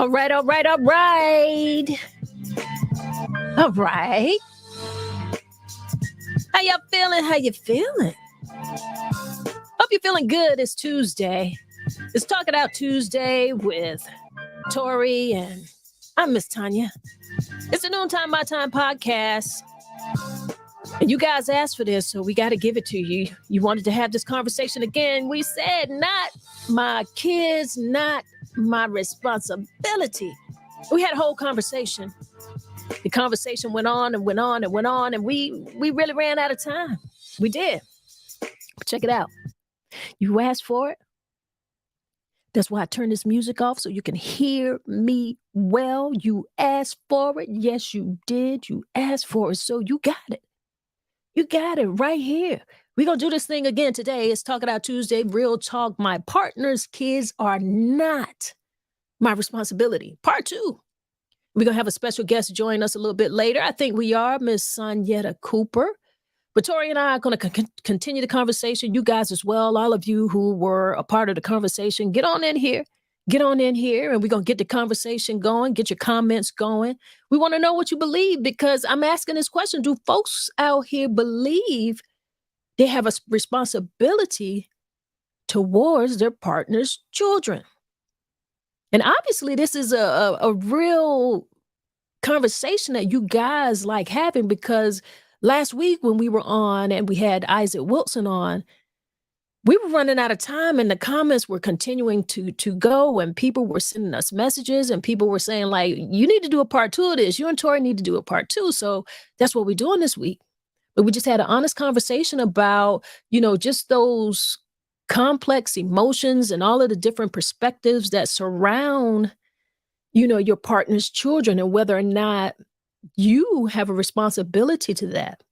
All right, all right, all right. All right. How y'all feeling? How you feeling? Hope you're feeling good. It's Tuesday. It's Talk It Out Tuesday with Tori and I'm Miss Tonya. It's a Noontime My Time podcast. And you guys asked for this, so we got to give it to you. You wanted to have this conversation again. We said, not my kids, not my responsibility. We had a whole conversation. The conversation went on and went on and went on, and we really ran out of time. We did. But check it out. You asked for it. That's why I turned this music off so you can hear me well. You asked for it. Yes, you did. You asked for it, so you got it. You got it right here. We're going to do this thing again today. It's Talk It Out Tuesday. Real talk. My partner's kids are not my responsibility. Part 2. We're going to have a special guest join us a little bit later. I think we are, Miss Sonyetta Cooper. But Tori and I are going to continue the conversation. You guys as well, all of you who were a part of the conversation, get on in here. Get on in here, and we're going to get the conversation going, get your comments going. We want to know what you believe, because I'm asking this question. Do folks out here believe they have a responsibility towards their partner's children? And obviously, this is a real conversation that you guys like having, because last week when we were on and we had Isaac Wilson on, we were running out of time and the comments were continuing to go, and people were sending us messages and people were saying, like, you need to do a part 2 of this. You and Tori need to do a part 2. So that's what we're doing this week. But we just had an honest conversation about, just those complex emotions and all of the different perspectives that surround, your partner's children, and whether or not you have a responsibility to that.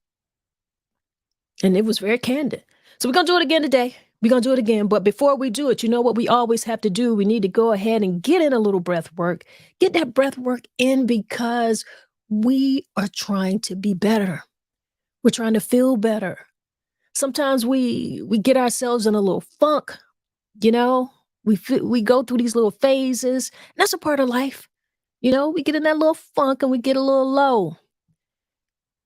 And it was very candid. So we're going to do it again today. We're going to do it again. But before we do it, you know what we always have to do? We need to go ahead and get in a little breath work. Get that breath work in, because we are trying to be better. We're trying to feel better. Sometimes we get ourselves in a little funk, we go through these little phases. That's a part of life. We get in that little funk and we get a little low.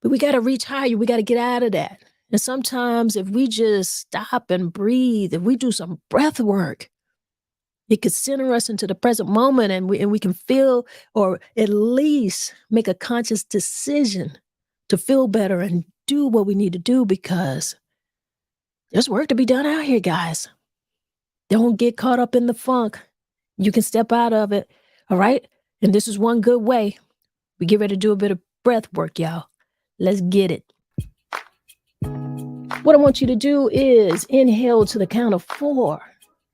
But we got to reach higher. We got to get out of that. And sometimes if we just stop and breathe, if we do some breath work, it could center us into the present moment, and we can feel, or at least make a conscious decision to feel better and do what we need to do, because there's work to be done out here, guys. Don't get caught up in the funk. You can step out of it. All right. And this is one good way. We get ready to do a bit of breath work, y'all. Let's get it. What I want you to do is inhale to the count of 4.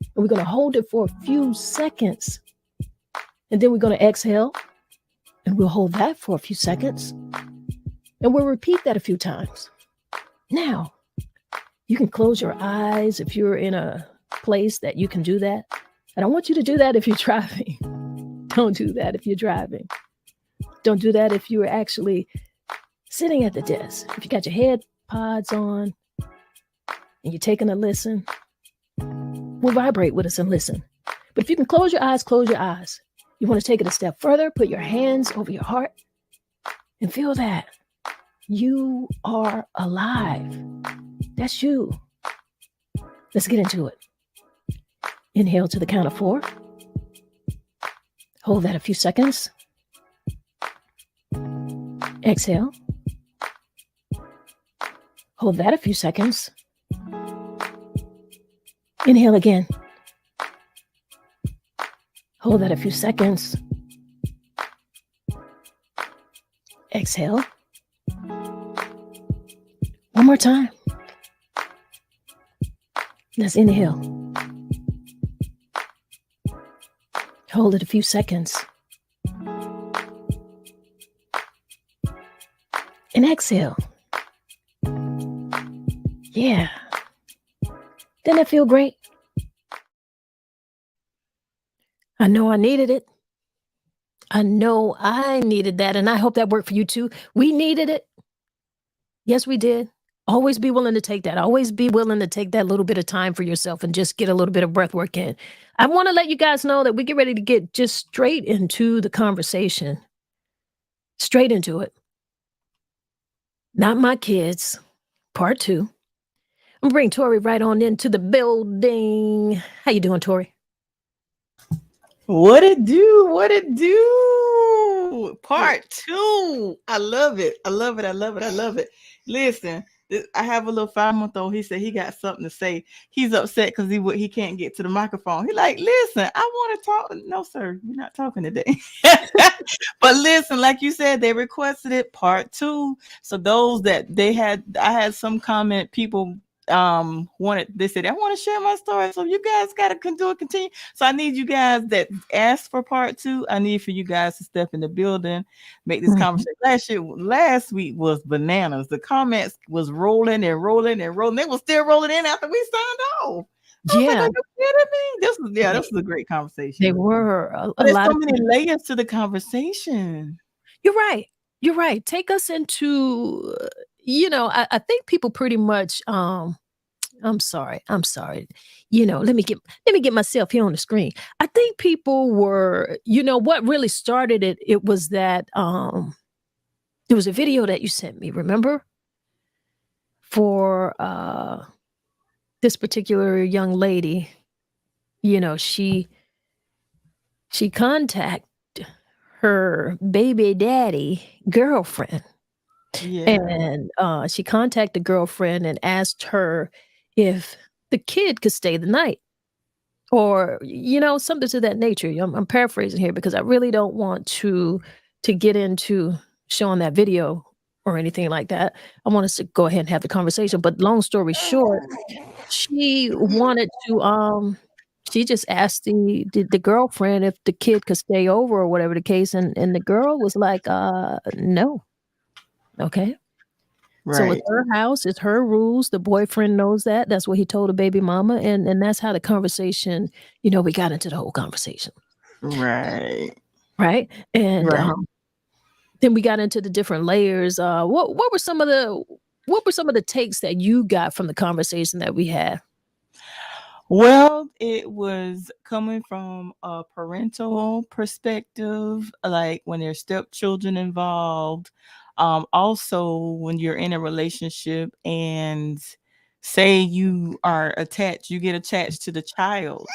And we're going to hold it for a few seconds. And then we're going to exhale. And we'll hold that for a few seconds. And we'll repeat that a few times. Now, you can close your eyes if you're in a place that you can do that. I don't want you to do that if you're driving. Don't do that if you're driving. Don't do that if you're actually sitting at the desk. If you got your headpods on and you're taking a listen, we'll vibrate with us and listen. But if you can close your eyes, close your eyes. You want to take it a step further, put your hands over your heart and feel that you are alive. That's you. Let's get into it. Inhale to the count of 4. Hold that a few seconds. Exhale. Hold that a few seconds. Inhale again. Hold that a few seconds. Exhale. One more time. Let's inhale. Hold it a few seconds. And exhale. Yeah. Didn't that feel great? I know I needed it. I know I needed that, and I hope that worked for you too. We needed it. Yes, we did. Always be willing to take that. Always be willing to take that little bit of time for yourself and just get a little bit of breath work in. I want to let you guys know that we get ready to get just straight into the conversation. Straight into it. Not my kids, part 2. I'm gonna bring Tori right on into the building. How you doing, Tori? What it do? What it do? Part 2. I love it. I love it. I love it. I love it. Listen, I have a little 5-month-old. He said he got something to say. He's upset because he can't get to the microphone. He like, listen, I want to talk. No, sir, we're not talking today. But listen, like you said, they requested it part 2. So those that I had some comment people they said I want to share my story, so you guys gotta continue. So I need you guys that asked for part 2. I need for you guys to step in the building, make this conversation. Last week was bananas. The comments was rolling and rolling and rolling. They were still rolling in after we signed off. I was like, are you kidding me? This was a great conversation. They were a There's lot so of many layers to the conversation. You're right. You're right. Take us into, I think people pretty much, I'm sorry. Let me get myself here on the screen. I think people were, what really started it, it was that, there was a video that you sent me, remember? For, this particular young lady, she contacted her baby daddy girlfriend. Yeah. And she contacted the girlfriend and asked her if the kid could stay the night, or something to that nature. I'm paraphrasing here because I really don't want to get into showing that video or anything like that. I want us to go ahead and have the conversation. But long story short, she wanted to she just asked the girlfriend if the kid could stay over or whatever the case, and the girl was like, no. Okay. Right. So it's her house, it's her rules. The boyfriend knows that. That's what he told the baby mama, and that's how the conversation, we got into the whole conversation. Right. Right? And Right. then we got into the different layers. What were some of the takes that you got from the conversation that we had? Well, it was coming from a parental perspective, like when there's stepchildren involved. Also, when you're in a relationship and say you are attached, you get attached to the child.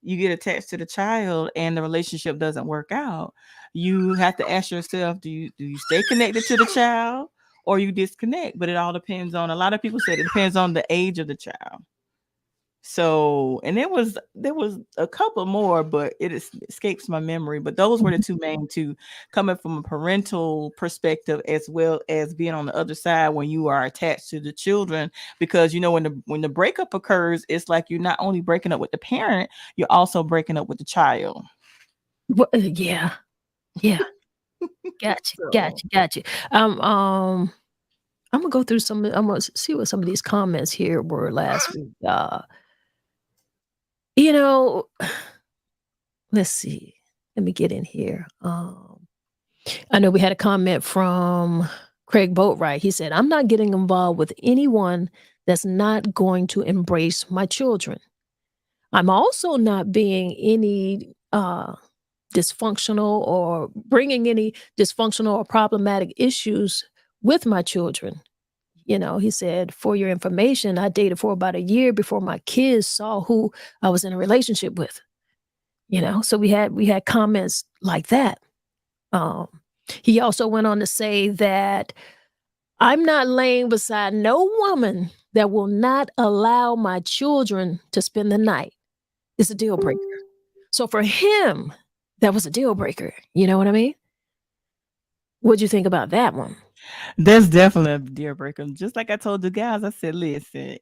You get attached to the child and the relationship doesn't work out. You have to ask yourself, do you stay connected to the child or you disconnect? But it all depends on, a lot of people said it depends on the age of the child. So, and there was a couple more, but escapes my memory. But those were the two main two, coming from a parental perspective as well as being on the other side when you are attached to the children. Because when the breakup occurs, it's like you're not only breaking up with the parent, you're also breaking up with the child. Well, yeah. Gotcha. I'm gonna go through I'm gonna see what some of these comments here were last week. Let's see. Let me get in here. I know we had a comment from Craig Boatwright. He said, I'm not getting involved with anyone that's not going to embrace my children. I'm also not being any dysfunctional or bringing any dysfunctional or problematic issues with my children. He said, for your information, I dated for about a year before my kids saw who I was in a relationship with. So we had comments like that. He also went on to say that I'm not laying beside no woman that will not allow my children to spend the night. It's a deal breaker. So for him, that was a deal breaker. You know what I mean? What'd you think about that one? That's definitely a deal breaker. Just like I told the guys, I said, listen,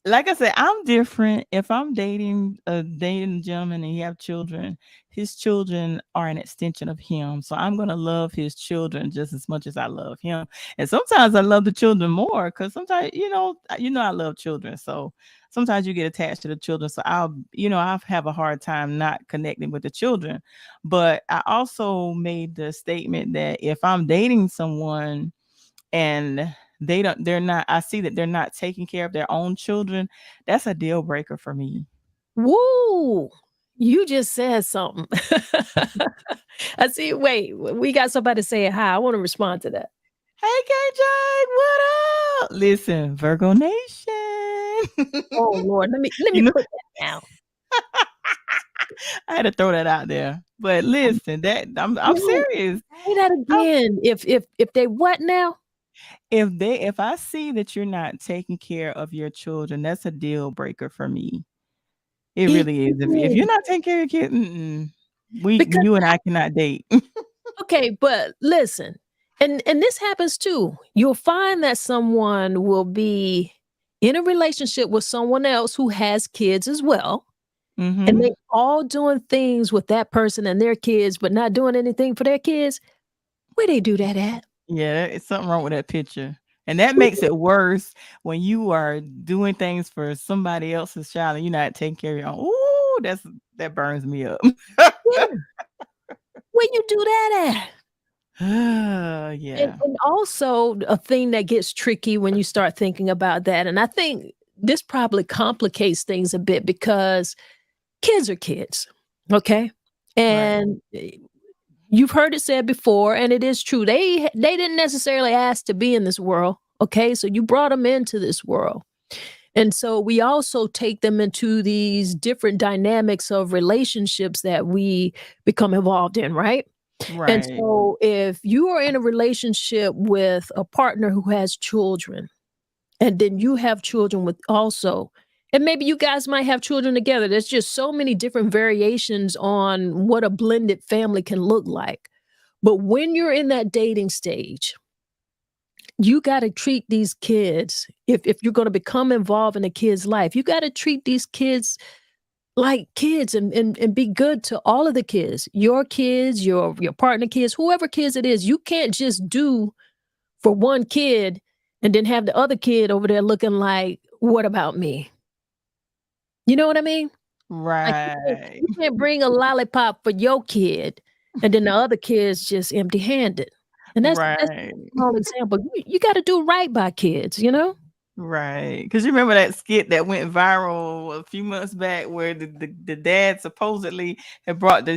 like I said, I'm different. If I'm dating a gentleman and he have children, his children are an extension of him. So I'm gonna love his children just as much as I love him. And sometimes I love the children more because sometimes I love children. So sometimes you get attached to the children. So I have a hard time not connecting with the children. But I also made the statement that if I'm dating someone and they're not, I see that they're not taking care of their own children, that's a deal breaker for me. Woo! You just said something. I see. Wait, we got somebody saying hi. I want to respond to that. Hey KJ, what up? Listen, Virgo Nation. Oh Lord, let You me know, put that down. I had to throw that out there. But listen, that I'm No, serious. say that I'm, again. If they what now? if I see that you're not taking care of your children, that's a deal breaker for me. It It really is. If you're is. not taking care of your kid, Because you and I cannot date. okay, but listen, and this happens too. You'll find that someone will be in a relationship with someone else who has kids as well, and Mm-hmm. they all doing things with that person and their kids, but not doing anything for their kids. Where they do that at? Yeah, it's something wrong with that picture. And that makes it worse when you are doing things for somebody else's child and you're not taking care of your own. Ooh, that burns me up. Yeah, where you do that at? And, Yeah. and also a thing that gets tricky when you start thinking about that, and I think this probably complicates things a bit because kids are kids, okay? Right. And you've heard it said before, and it is true. They didn't necessarily ask to be in this world, okay? So you brought them into this world. And so we also take them into these different dynamics of relationships that we become involved in, right? And Right. so if you are in a relationship with a partner who has children, and then you have children with also, and maybe you guys might have children together. There's just so many different variations on what a blended family can look like. But when you're in that dating stage, you got to treat these kids, if you're going to become involved in a kid's life, you got to treat these kids like kids, and be good to all of the kids, your partner kids, whoever kids it is. You can't just do for one kid and then have the other kid over there looking like, what about me? You know what I mean? Like Right. you can't bring a lollipop for your kid and then the other kid's just empty handed. And that's just Right. a small example. You got to do right by kids, you know? Right. Because you remember that skit that went viral a few months back where the dad supposedly had brought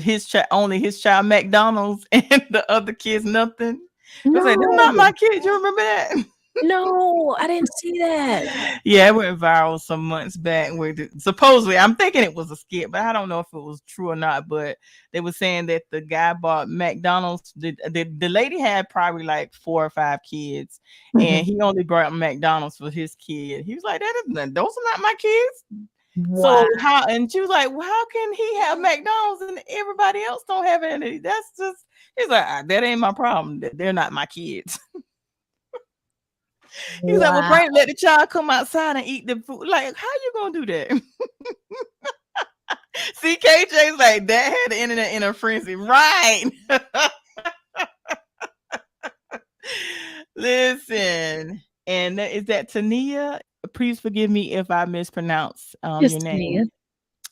only his child McDonald's and the other kids nothing. It was like, they're not No, my kids. You remember that? no, I didn't see that. Yeah, it went viral some months back where supposedly, I'm thinking it was a skit, but I don't know if it was true or not. But they were saying that the guy bought McDonald's. The lady had probably like 4 or 5 kids, Mhm. and he only brought McDonald's for his kid. He was like, those are not my kids. Wow. So how? And she was like, well, how can he have McDonald's and everybody else don't have any? That's just. He's like, that ain't my problem. They're not my kids. He was like, well, Wow. let the child come outside and eat the food. Like, how you gonna do that? See, KJ's like, that had the internet in a frenzy. Right. Listen. And is that Tania? Please forgive me if I mispronounce your Just name. me.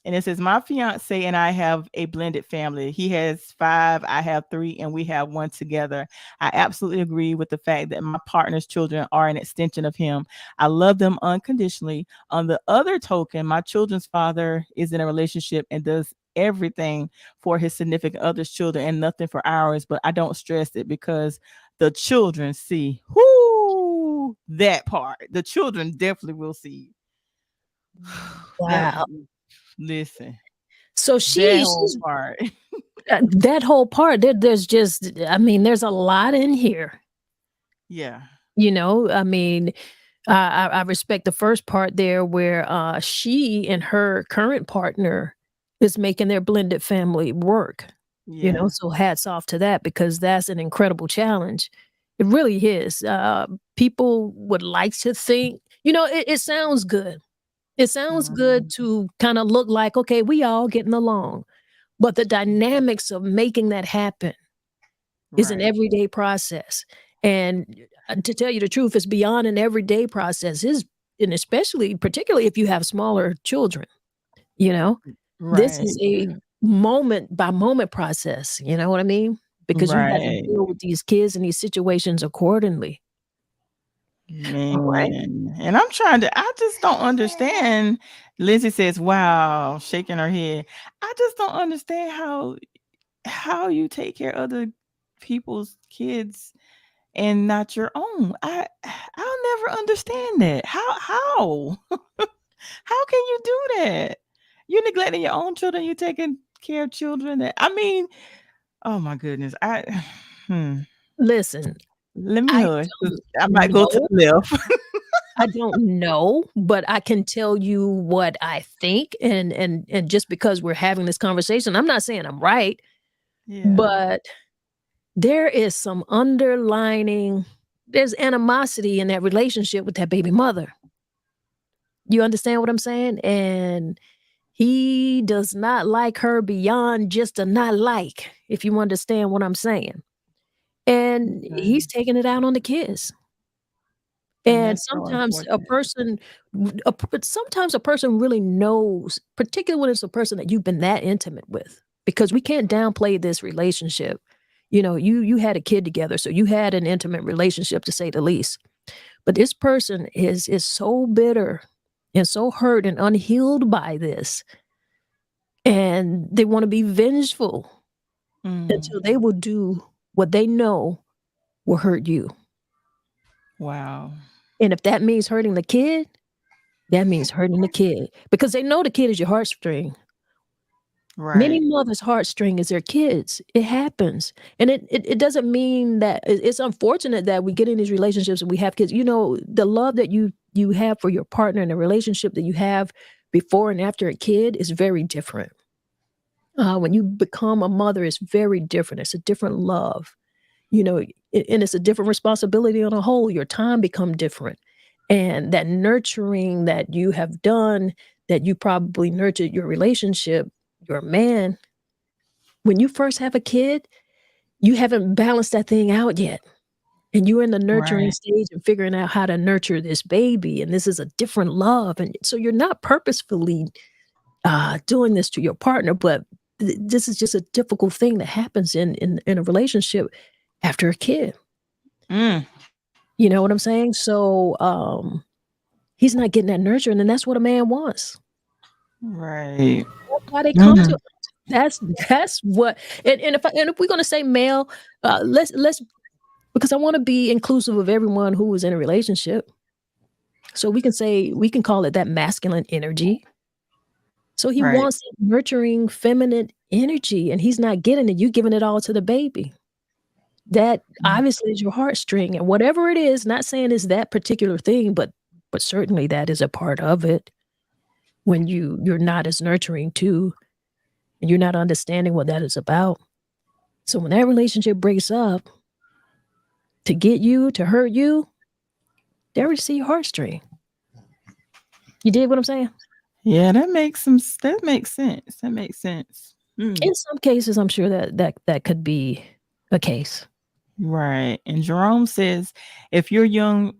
And it says, my fiance and I have a blended family. He has 5, I have 3, and we have 1 together. I absolutely agree with the fact that my partner's children are an extension of him. I love them unconditionally. On the other token, my children's father is in a relationship and does everything for his significant other's children and nothing for ours, but I don't stress it because the children see. Whoo, that part. The children definitely will see. That Wow. Listen. So That whole she's part. that whole part, there's just, I mean, there's a lot in here. Yeah. You know, I mean, I respect the first part there where she and her current partner is making their blended family work. You know, Yeah. so hats off to that because that's an incredible challenge. It really is. People would like to think, you know, it sounds good. It sounds good Mhm. to kind of look like, okay, we all getting along. But the dynamics of making that happen is an Right. everyday process. And to tell you the truth, it's beyond an everyday process. Is and especially particularly if you have smaller children, you know, this Right. is a moment by moment process. You know what I mean? Because you got to Right. deal with these kids and these situations accordingly. All right. Man, and I'm trying to I just don't understand. Lizzie says, "Wow," shaking her head. I just don't understand how you take care of other people's kids and not your own. I'll never understand that. How? How can you do that? You're neglecting your own children, you're taking care of children that I mean, oh my goodness. Hmm. Listen, Let me I hush. 'Cause don't I might go to know. the left. I don't know, but I can tell you what I think, and just because we're having this conversation, I'm not saying I'm right, Yeah. but there is some underlining there's animosity in that relationship with that baby mother. You understand what I'm saying? And he does not like her beyond just a not like, if you understand what I'm saying. And he's Okay. taking it out on the kids. And And that's so sometimes a unfortunate. person sometimes a person really knows, particularly when it's a person that you've been that intimate with, because we can't downplay this relationship. You know, you had a kid together, so you had an intimate relationship to say the least. But this person is so bitter and so hurt and unhealed by this, and they wanna be vengeful Mm. until they will do what they know will hurt you. Wow. And if that means hurting the kid, that means hurting the kid because they know the kid is your heartstring. Many Right. mothers' heartstring is their kids. It happens. And it doesn't mean that it's unfortunate that we get in these relationships and we have kids. You know, the love that you have for your partner and the relationship that you have before and after a kid is very different. When you become a mother, it's very different. It's a different love. You know, and it's a different responsibility on a whole. Your time become different. And that nurturing that you have done, that you probably nurtured your relationship, your man, when you first have a kid, you haven't balanced that thing out yet. And you're in the nurturing Right. stage and figuring out how to nurture this baby. And this is a different love. And so you're not purposefully doing this to your partner, but this is just a difficult thing that happens in a relationship after a kid. Mm. You know what I'm saying? So, he's not getting that nurturing, and that's what a man wants. Right. That's why they come to Mm. us. That's that's what and if we're gonna say male, let's because I wanna be inclusive of everyone who is in a relationship. So we can call it that masculine energy. So he Right. wants that nurturing feminine energy, and he's not getting it. You giving it all to the baby. That Mm. obviously is your heartstring, and whatever it is, not saying it's that particular thing, but certainly that is a part of it when you're not as nurturing too, and you're not understanding what that is about. So when that relationship breaks up, to get you, to hurt you, they already see your heartstring. You dig what I'm saying? Yeah, that makes sense. That makes sense. Mm. In some cases, I'm sure that could be a case. Right. And Jerome says if you're young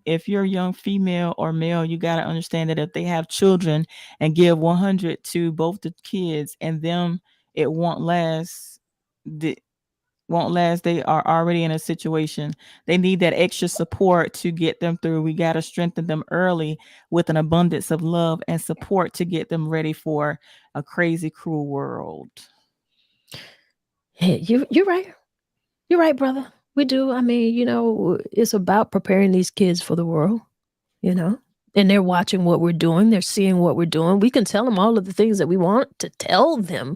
female or male, you got to understand that if they have children and give 100 to both the kids and them, it won't last. The won't last. They are already in a situation. They need that extra support to get them through. We got to strengthen them early with an abundance of love and support to get them ready for a crazy, cruel world. Hey, you're right. You're right, brother. We do. I mean, it's about preparing these kids for the world, you know? And they're watching what we're doing. They're seeing what we're doing. We can tell them all of the things that we want to tell them,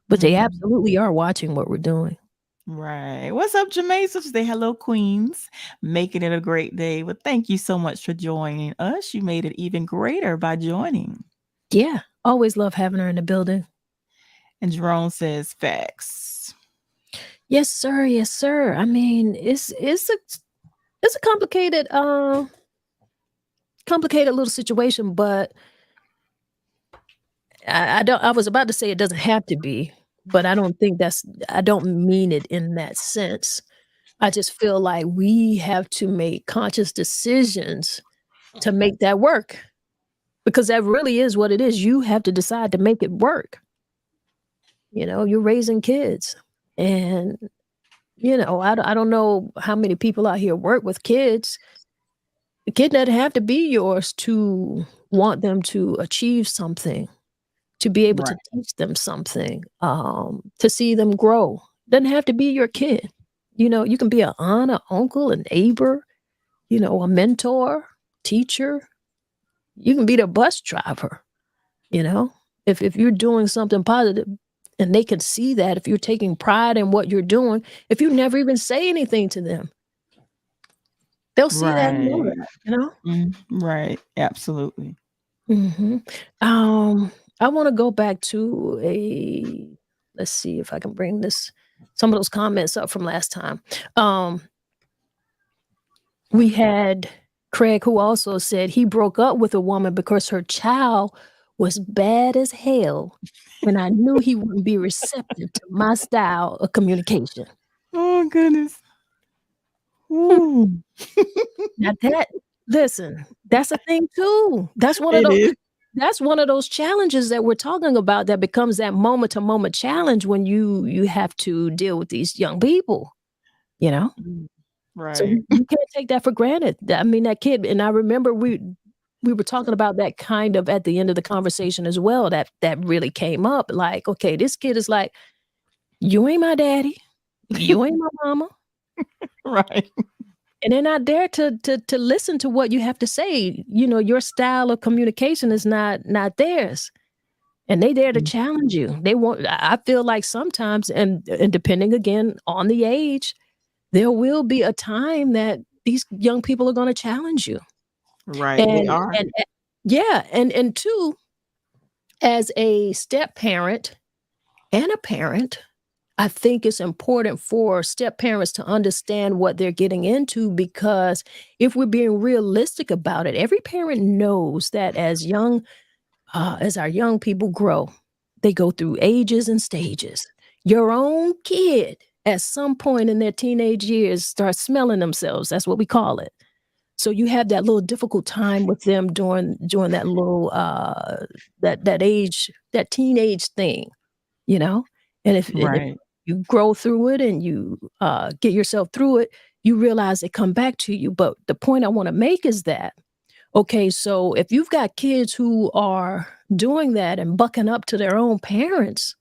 but they Mhm. absolutely are watching what we're doing. Right. What's up, Jermaine? So say hello, Queens. Making it a great day. Well, thank you so much for joining us. You made it even greater by joining. Yeah. Always love having her in the building. And Jerome says facts. Yes, sir. Yes, sir. I mean, it's a complicated little situation, but I don't I was about to say it doesn't have to be, but I don't mean it in that sense. I just feel like we have to make conscious decisions to make that work because that really is what it is. You have to decide to make it work. You're raising kids. And I don't know how many people out here work with kids, The kid doesn't have to be yours to want them to achieve something, to be able to Right. teach them something, to see them grow. Doesn't have to be your kid. You can be an aunt, an uncle, a neighbor, a mentor, teacher. You can be the bus driver, you know? If you're doing something positive and they can see that, if you're taking pride in what you're doing, if you never even say anything to them, they'll see that and know Right. that. Right. Absolutely. Mhm. Um, I wanna go back to let's see if I can bring some of those comments up from last time. Um, we had Craig who also said he broke up with a woman because her child was bad as hell, and I knew he wouldn't be receptive to my style of communication. Oh goodness. Ooh. Now that listen, that's a thing too. It is. That's one of those challenges that we're talking about that becomes that moment to moment challenge when you have to deal with these young people, you know? Mm, So right. you can't take that for granted. I mean, that kid and I remember we were talking about that kind of at the end of the conversation as well, that really came up, like, okay, this kid is like, "You ain't my daddy. You ain't my mama." Right. And they're not there to listen to what you have to say. Your style of communication is not theirs, and they there to Mm, challenge you. They want I feel like sometimes, and depending again on the age, there will be a time that these young people are gonna challenge you. right. They And are. and yeah, and 2, as a step-parent and a parent, I think it's important for step parents to understand what they're getting into because if we're being realistic about it, every parent knows that as our young people grow, they go through ages and stages. Your own kid at some point in their teenage years starts smelling themselves. That's what we call it. So you have that little difficult time with them during that little that age, that teenage thing, you know? And if Right. you grow through it and you, get yourself through it, you realize they come back to you, but the point I wanna make is that, okay, so if you've got kids who are doing that and bucking up to their own parents,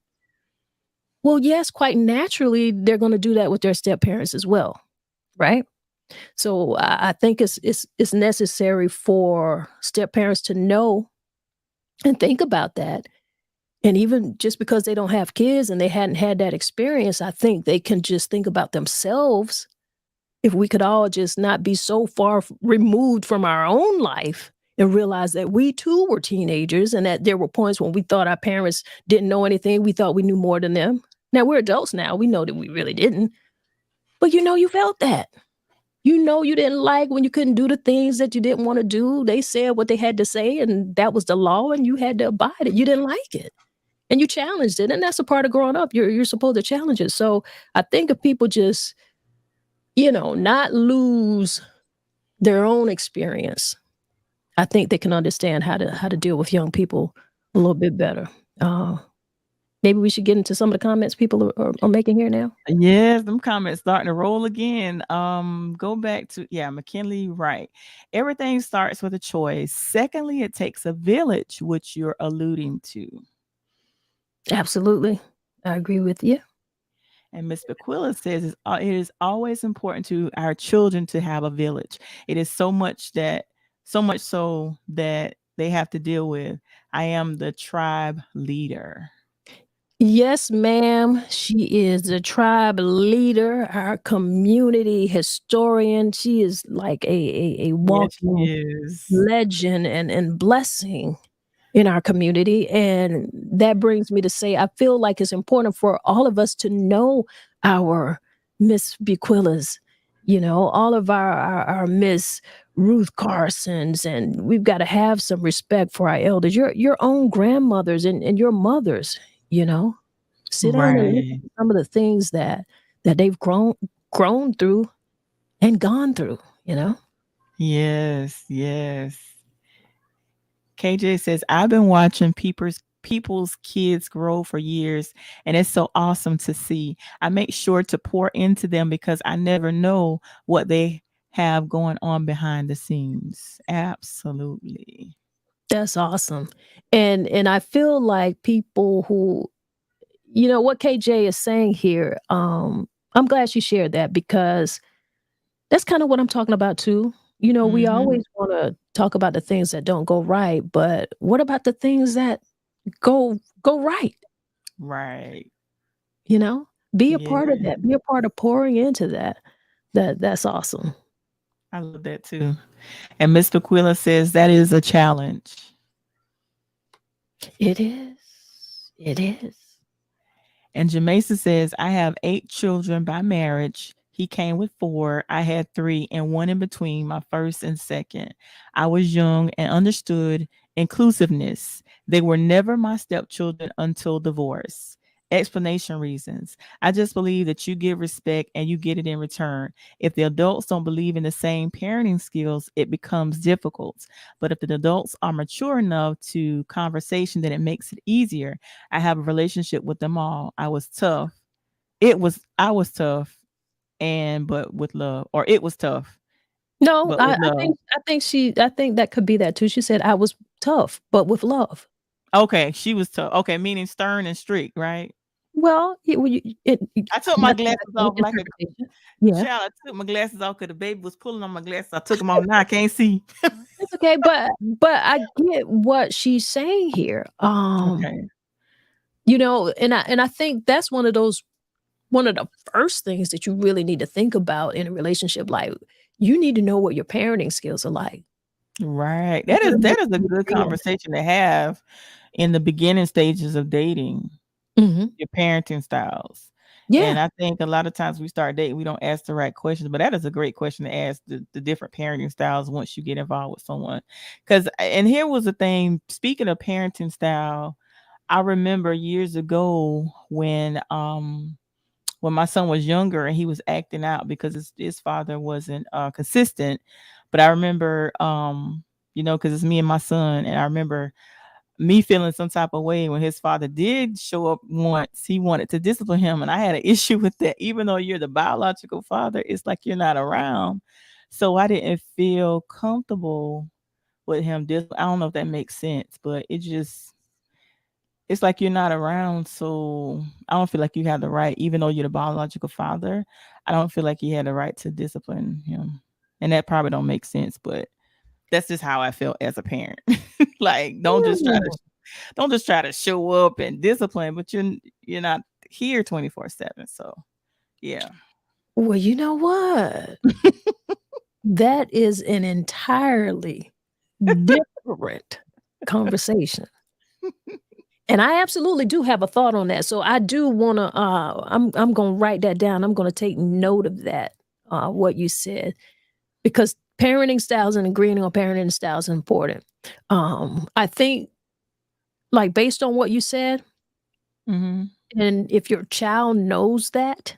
well, yes, quite naturally, they're gonna do that with their step-parents as well, right? So I think it's necessary for step-parents to know and think about that. And even just because they don't have kids and they hadn't had that experience, I think they can just think about themselves. If we could all just not be so far removed from our own life and realize that we too were teenagers and that there were points when we thought our parents didn't know anything. We thought we knew more than them. Now we're adults now. We know that we really didn't. But you felt that. You didn't like when you couldn't do the things that you didn't want to do. They said what they had to say, and that was the law, and you had to abide it. You didn't like it and you challenged it, and that's a part of growing up. You're supposed to challenge it. So I think if people just, not lose their own experience, I think they can understand how to deal with young people a little bit better. Uh, Maybe we should get into some of the comments people are making here now. Yes, them comments starting to roll again. Go back to McKinley, right. Everything starts with a choice. Secondly, it takes a village, which you're alluding to. Absolutely, I agree with you. And Miss Bequilla says it is always important to our children to have a village. It is so much so that they have to deal with. I am the tribe leader. Yes, ma'am. She is the tribe leader, our community historian. She is like a Yes, she walking is. legend and blessing in our community. And that brings me to say, I feel like it's important for all of us to know our Miss Bequillas, all of our Miss Ruth Carsons, and we've got to have some respect for our elders, your own grandmothers and your mothers, you know. Sit down and listen Right. to some of the things that they've grown through and gone through, you know? Yes, yes. KJ says, I've been watching people's kids grow for years, and it's so awesome to see. I make sure to pour into them because I never know what they have going on behind the scenes. Absolutely. That's awesome. And I feel like people who, what KJ is saying here, I'm glad she shared that because that's kind of what I'm talking about too. We Mhm. always want to talk about the things that don't go right, but what about the things that go right? Right. You know? Be a Yeah, part of that. Be a part of pouring into that. That's awesome. I love that too. And Mr. Quilla says that is a challenge. It is. It is. And Jamesa says, I have 8 children by marriage. He came with 4. I had 3 and one in between, my first and second. I was young and understood inclusiveness. They were never my stepchildren until divorce. Explanation reasons. I just believe that you give respect and you get it in return. If the adults don't believe in the same parenting skills, it becomes difficult. But if the adults are mature enough to conversation, then it makes it easier. I have a relationship with them all. I was tough. I was tough and but with love. Or it was tough, No, but I, with I love. think I think that could be that too. She said I was tough, but with love. Okay, she was tough. Okay, meaning stern and strict, right? Well, I took my that's my glasses own off like a interpretation. Yeah, child. I took my glasses off because the baby was pulling on my glasses. I took them off. Now I can't see. that's okay. But I get what she's saying here. Okay. And I think that's one of the first things that you really need to think about in a relationship. Like, you need to know what your parenting skills are like. Right. You That gotta is know that is a what good you're bringing. conversation to have in the beginning stages of dating. Mhm. Your parenting styles. Yeah. And I think a lot of times we start dating, we don't ask the right questions, but that is a great question to ask the different parenting styles once you get involved with someone. Because, and here was the thing, speaking of parenting style, I remember years ago when my son was younger and he was acting out because his father wasn't consistent. But I remember, because it's me and my son, and I remember me feeling some type of way when his father did show up once. He wanted to discipline him, and I had an issue with that. Even though you're the biological father, it's like you're not around. So I didn't feel comfortable with him. I don't know if that makes sense, but it's like you're not around. So I don't feel like you have the right, even though you're the biological father, I don't feel like he had the right to discipline him. And that probably don't make sense, but that's just how I felt as a parent. Like, Yeah. don't just try to show up and discipline, but you're not here 24/7. So yeah. Well, you know what? That is an entirely different conversation. And I absolutely do have a thought on that. So I do wanna I'm gonna write that down. I'm gonna take note of that, what you said, because parenting styles and agreeing on parenting styles is important. I think, like, based on what you said, Mhm. and if your child knows that,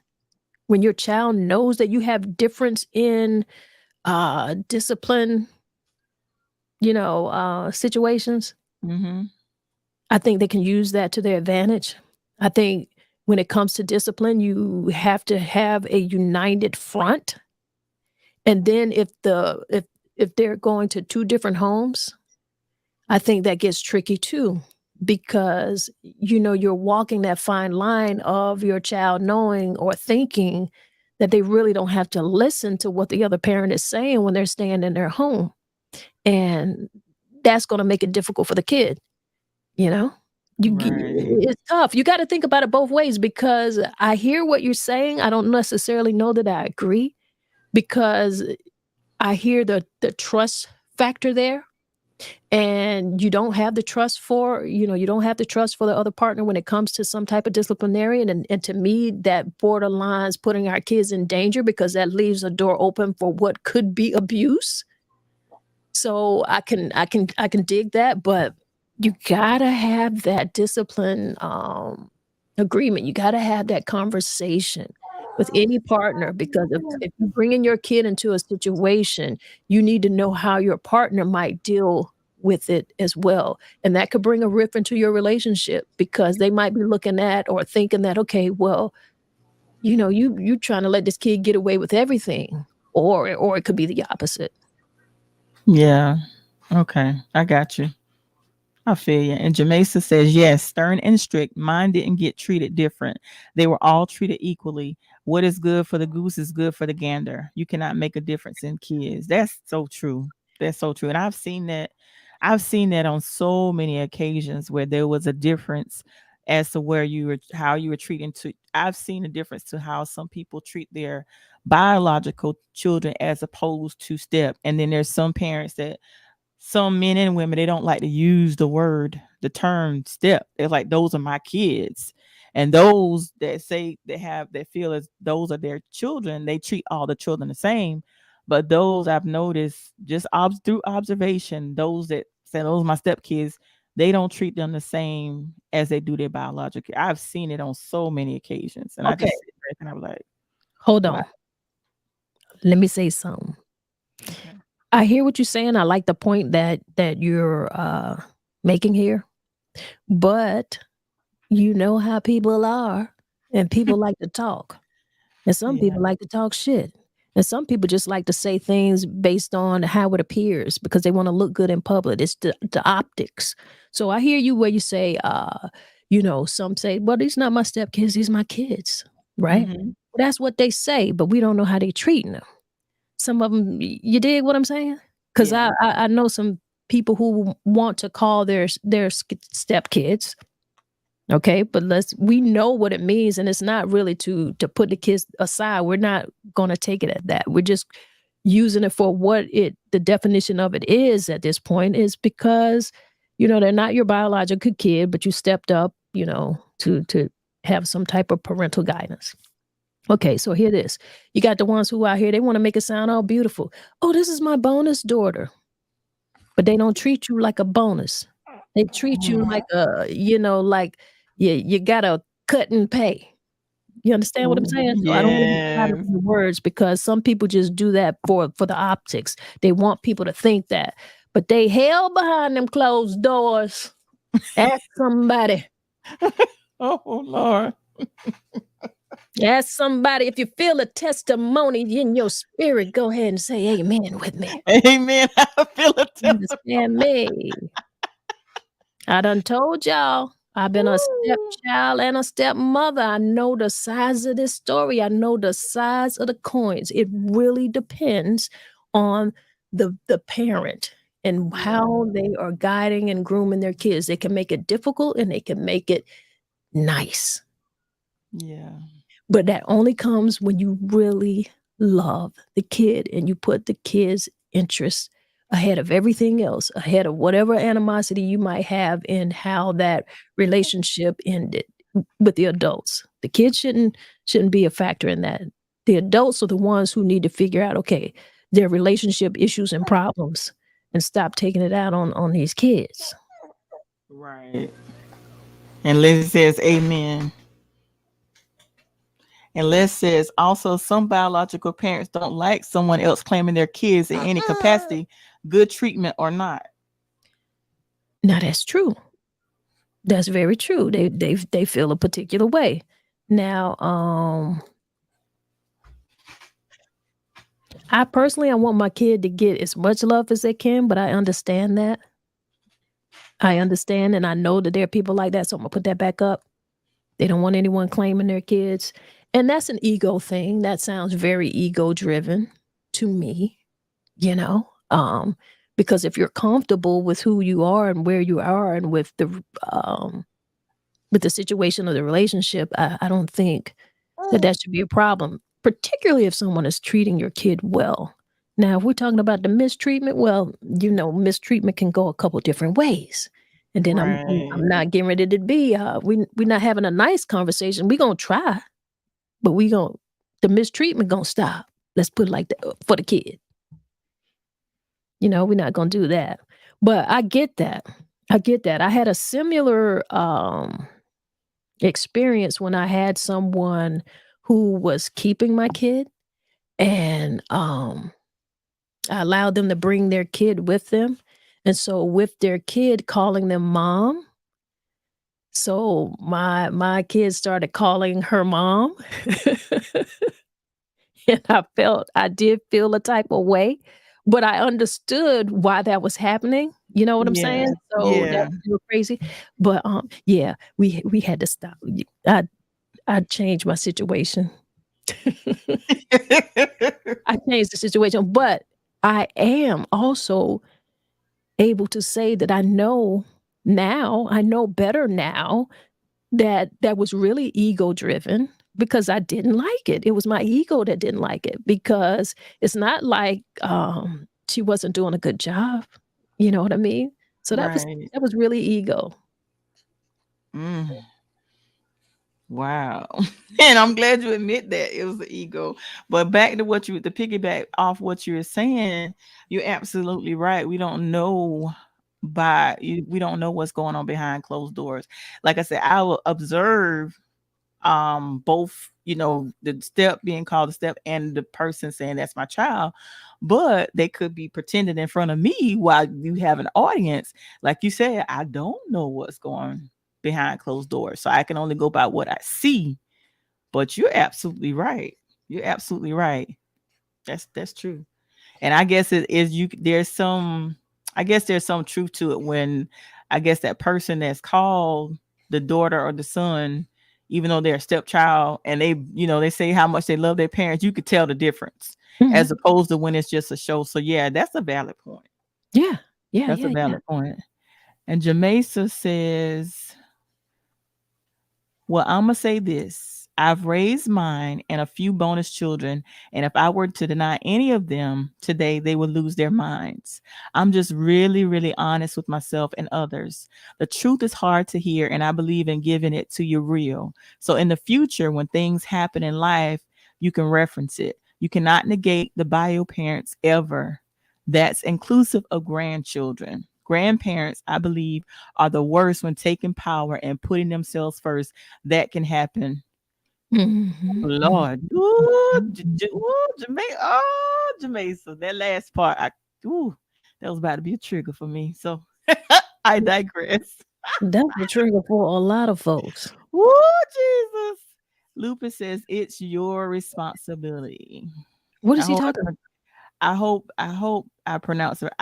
when your child knows that you have difference in discipline, situations, Mhm. I think they can use that to their advantage. I think when it comes to discipline, you have to have a united front. And then if they're going to two different homes, I think that gets tricky too, because you're walking that fine line of your child knowing or thinking that they really don't have to listen to what the other parent is saying when they're staying in their home. And that's going to make it difficult for the kid, you know? Right. It's tough. You got to think about it both ways, because I hear what you're saying. I don't necessarily know that I agree, because I hear the trust factor there, and you don't have the trust for the other partner when it comes to some type of disciplinarian, and to me that borderlines putting our kids in danger, because that leaves a door open for what could be abuse. So I can dig that, but you gotta have that discipline agreement. You gotta have that conversation with any partner, because if you're bringing your kid into a situation, you need to know how your partner might deal with it as well. And that could bring a rift into your relationship, because they might be looking at or thinking that, okay, well, you trying to let this kid get away with everything. or it could be the opposite. Yeah. Okay. I got you. I feel you. And Jamesa says, yes, stern and strict. Mine didn't get treated different. They were all treated equally. What is good for the goose is good for the gander. You cannot make a difference in kids. That's so true. That's so true. And I've seen that. I've seen that on so many occasions where there was a difference as to where you were, how you were treating to. I've seen a difference to how some people treat their biological children as opposed to step. And then there's some parents that, some men and women, they don't like to use the term step. They're like, those are my kids. And those that say that feel as those are their children, they treat all the children the same. But those I've noticed just through observation, those that say those are my stepkids, they don't treat them the same as they do their biological. I've seen it on so many occasions. And I Okay, just sit back and I'm like, hold wow. on. Let me say something. Okay. I hear what you're saying. I like the point that you're making here, but you know how people are, and people like to talk, and some Yeah. people like to talk shit, and some people just like to say things based on how it appears because they want to look good in public. It's the optics. So I hear you where you say, some say, well, these not my stepkids, these my kids, right? Hmm. That's what they say, but we don't know how they treating them. Some of them, you dig what I'm saying? Because Yeah. I know some people who want to call their stepkids. Okay, but we know what it means, and it's not really to put the kids aside. We're not going to take it at that. We're just using it for what the definition of it is at this point is because they're not your biological kid, but you stepped up, to have some type of parental guidance. Okay, so here it is. You got the ones who out here, they want to make it sound all beautiful. Oh, this is my bonus daughter. But they don't treat you like a bonus. They treat you like like you got to cut and pay. You understand what I'm saying? So I don't want to get caught up Yes. in the words because some people just do that for the optics. They want people to think that. But they hell behind them closed doors. Ask somebody. Oh Lord. Ask somebody if you feel a testimony in your spirit. Go ahead and say amen with me. Amen. I feel a You testimony. understand me? I done told y'all. I've been a stepchild and a stepmother. I know the size of this story. I know the size of the coins. It really depends on the parent and how they are guiding and grooming their kids. They can make it difficult and they can make it nice. Yeah. But that only comes when you really love the kid and you put the kid's interests ahead of everything else, ahead of whatever animosity you might have in how that relationship ended with the adults. The kids shouldn't be a factor in that. The adults are the ones who need to figure out, okay, their relationship issues and problems and stop taking it out on these kids. Right. And Liz says amen. And Les says also some biological parents don't like someone else claiming their kids in any capacity, good treatment or not. Now that's true. That's very true. They feel a particular way. Now, I personally I want my kid to get as much love as they can, but I understand that. I understand and I know that there are people like that, so I'm gonna put that back up. They don't want anyone claiming their kids. And that's an ego thing. That sounds very ego driven to me, you know. Because if you're comfortable with who you are and where you are and with the situation of the relationship, I don't think that should be a problem, particularly if someone is treating your kid well. Now, if we're talking about the mistreatment, well, mistreatment can go a couple different ways. And then Right. I'm not getting ready to be we're not having a nice conversation. We're gonna try, but the mistreatment gonna stop. Let's put it like that for the kid. We're not gonna do that. But I get that. I get that. I had a similar experience when I had someone who was keeping my kid and I allowed them to bring their kid with them. And so with their kid calling them mom, so my kid started calling her mom. And I did feel a type of way, but I understood why that was happening. You know what I'm Yeah. saying? So that Yeah. was a little crazy. But yeah, we had to stop. I changed my situation. I changed the situation, but I am also able to say that I know better now that that was really ego driven because I didn't like it. It was my ego that didn't like it because it's not like she wasn't doing a good job. You know what I mean? So Right. that was really ego. Mm. Wow. And I'm glad you admit that it was the ego. But back to the piggyback off what you were saying, you're absolutely right. We don't know what's going on behind closed doors. Like I said, I will observe both, the step being called a step and the person saying that's my child, but they could be pretending in front of me while you have an audience. Like you said, I don't know what's going behind closed doors, so I can only go by what I see. But you're absolutely right. You're absolutely right. That's true. And I guess it is you there's some I guess there's some truth to it when I guess that person that's called the daughter or the son, even though they're a stepchild and they say how much they love their parents, you could tell the difference Mhm. as opposed to when it's just a show. So yeah, that's a valid point. Yeah. Yeah, That's a yeah, yeah. valid point. And Jamesa says, well, I'm going to say this. I've raised mine and a few bonus children, and if I were to deny any of them today, they would lose their minds. I'm just really, really honest with myself and others. The truth is hard to hear, and I believe in giving it to you real. So in the future, when things happen in life, you can reference it. You cannot negate the bio parents ever. That's inclusive of grandchildren. Grandparents, I believe, are the worst when taking power and putting themselves first. That can happen. Mhm, mhm, Lord, ooh, mhm. Jamaica, oh, Jamaica. That last part, that was about to be a trigger for me. So I digress. That's the trigger for a lot of folks. Woo, Jesus. Lupus says it's your responsibility. What I is he hope talking? I pronounce it.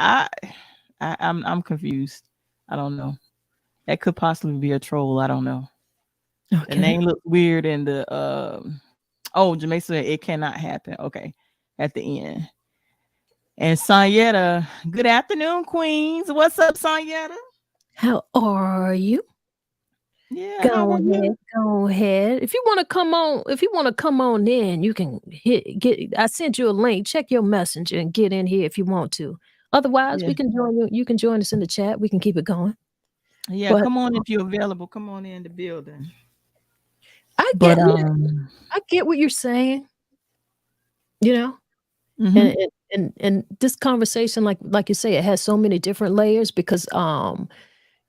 I'm confused. I don't know. That could possibly be a troll. I don't know. The Okay. name looks weird in the Jamaica said it cannot happen. Okay. At the end. And Sonyetta, good afternoon, Queens. What's up, Sonyetta? How are you? Yeah, how Go are ahead, you? go ahead. If you wanna come on in, you can I sent you a link. Check your messenger and get in here if you want to. Otherwise, Yeah. we can join you can join us in the chat. We can keep it going. Yeah, But come on if you're available. Come on in the building. I But get I get what you're saying, you know? mhm. And this conversation, like you say, it has so many different layers because,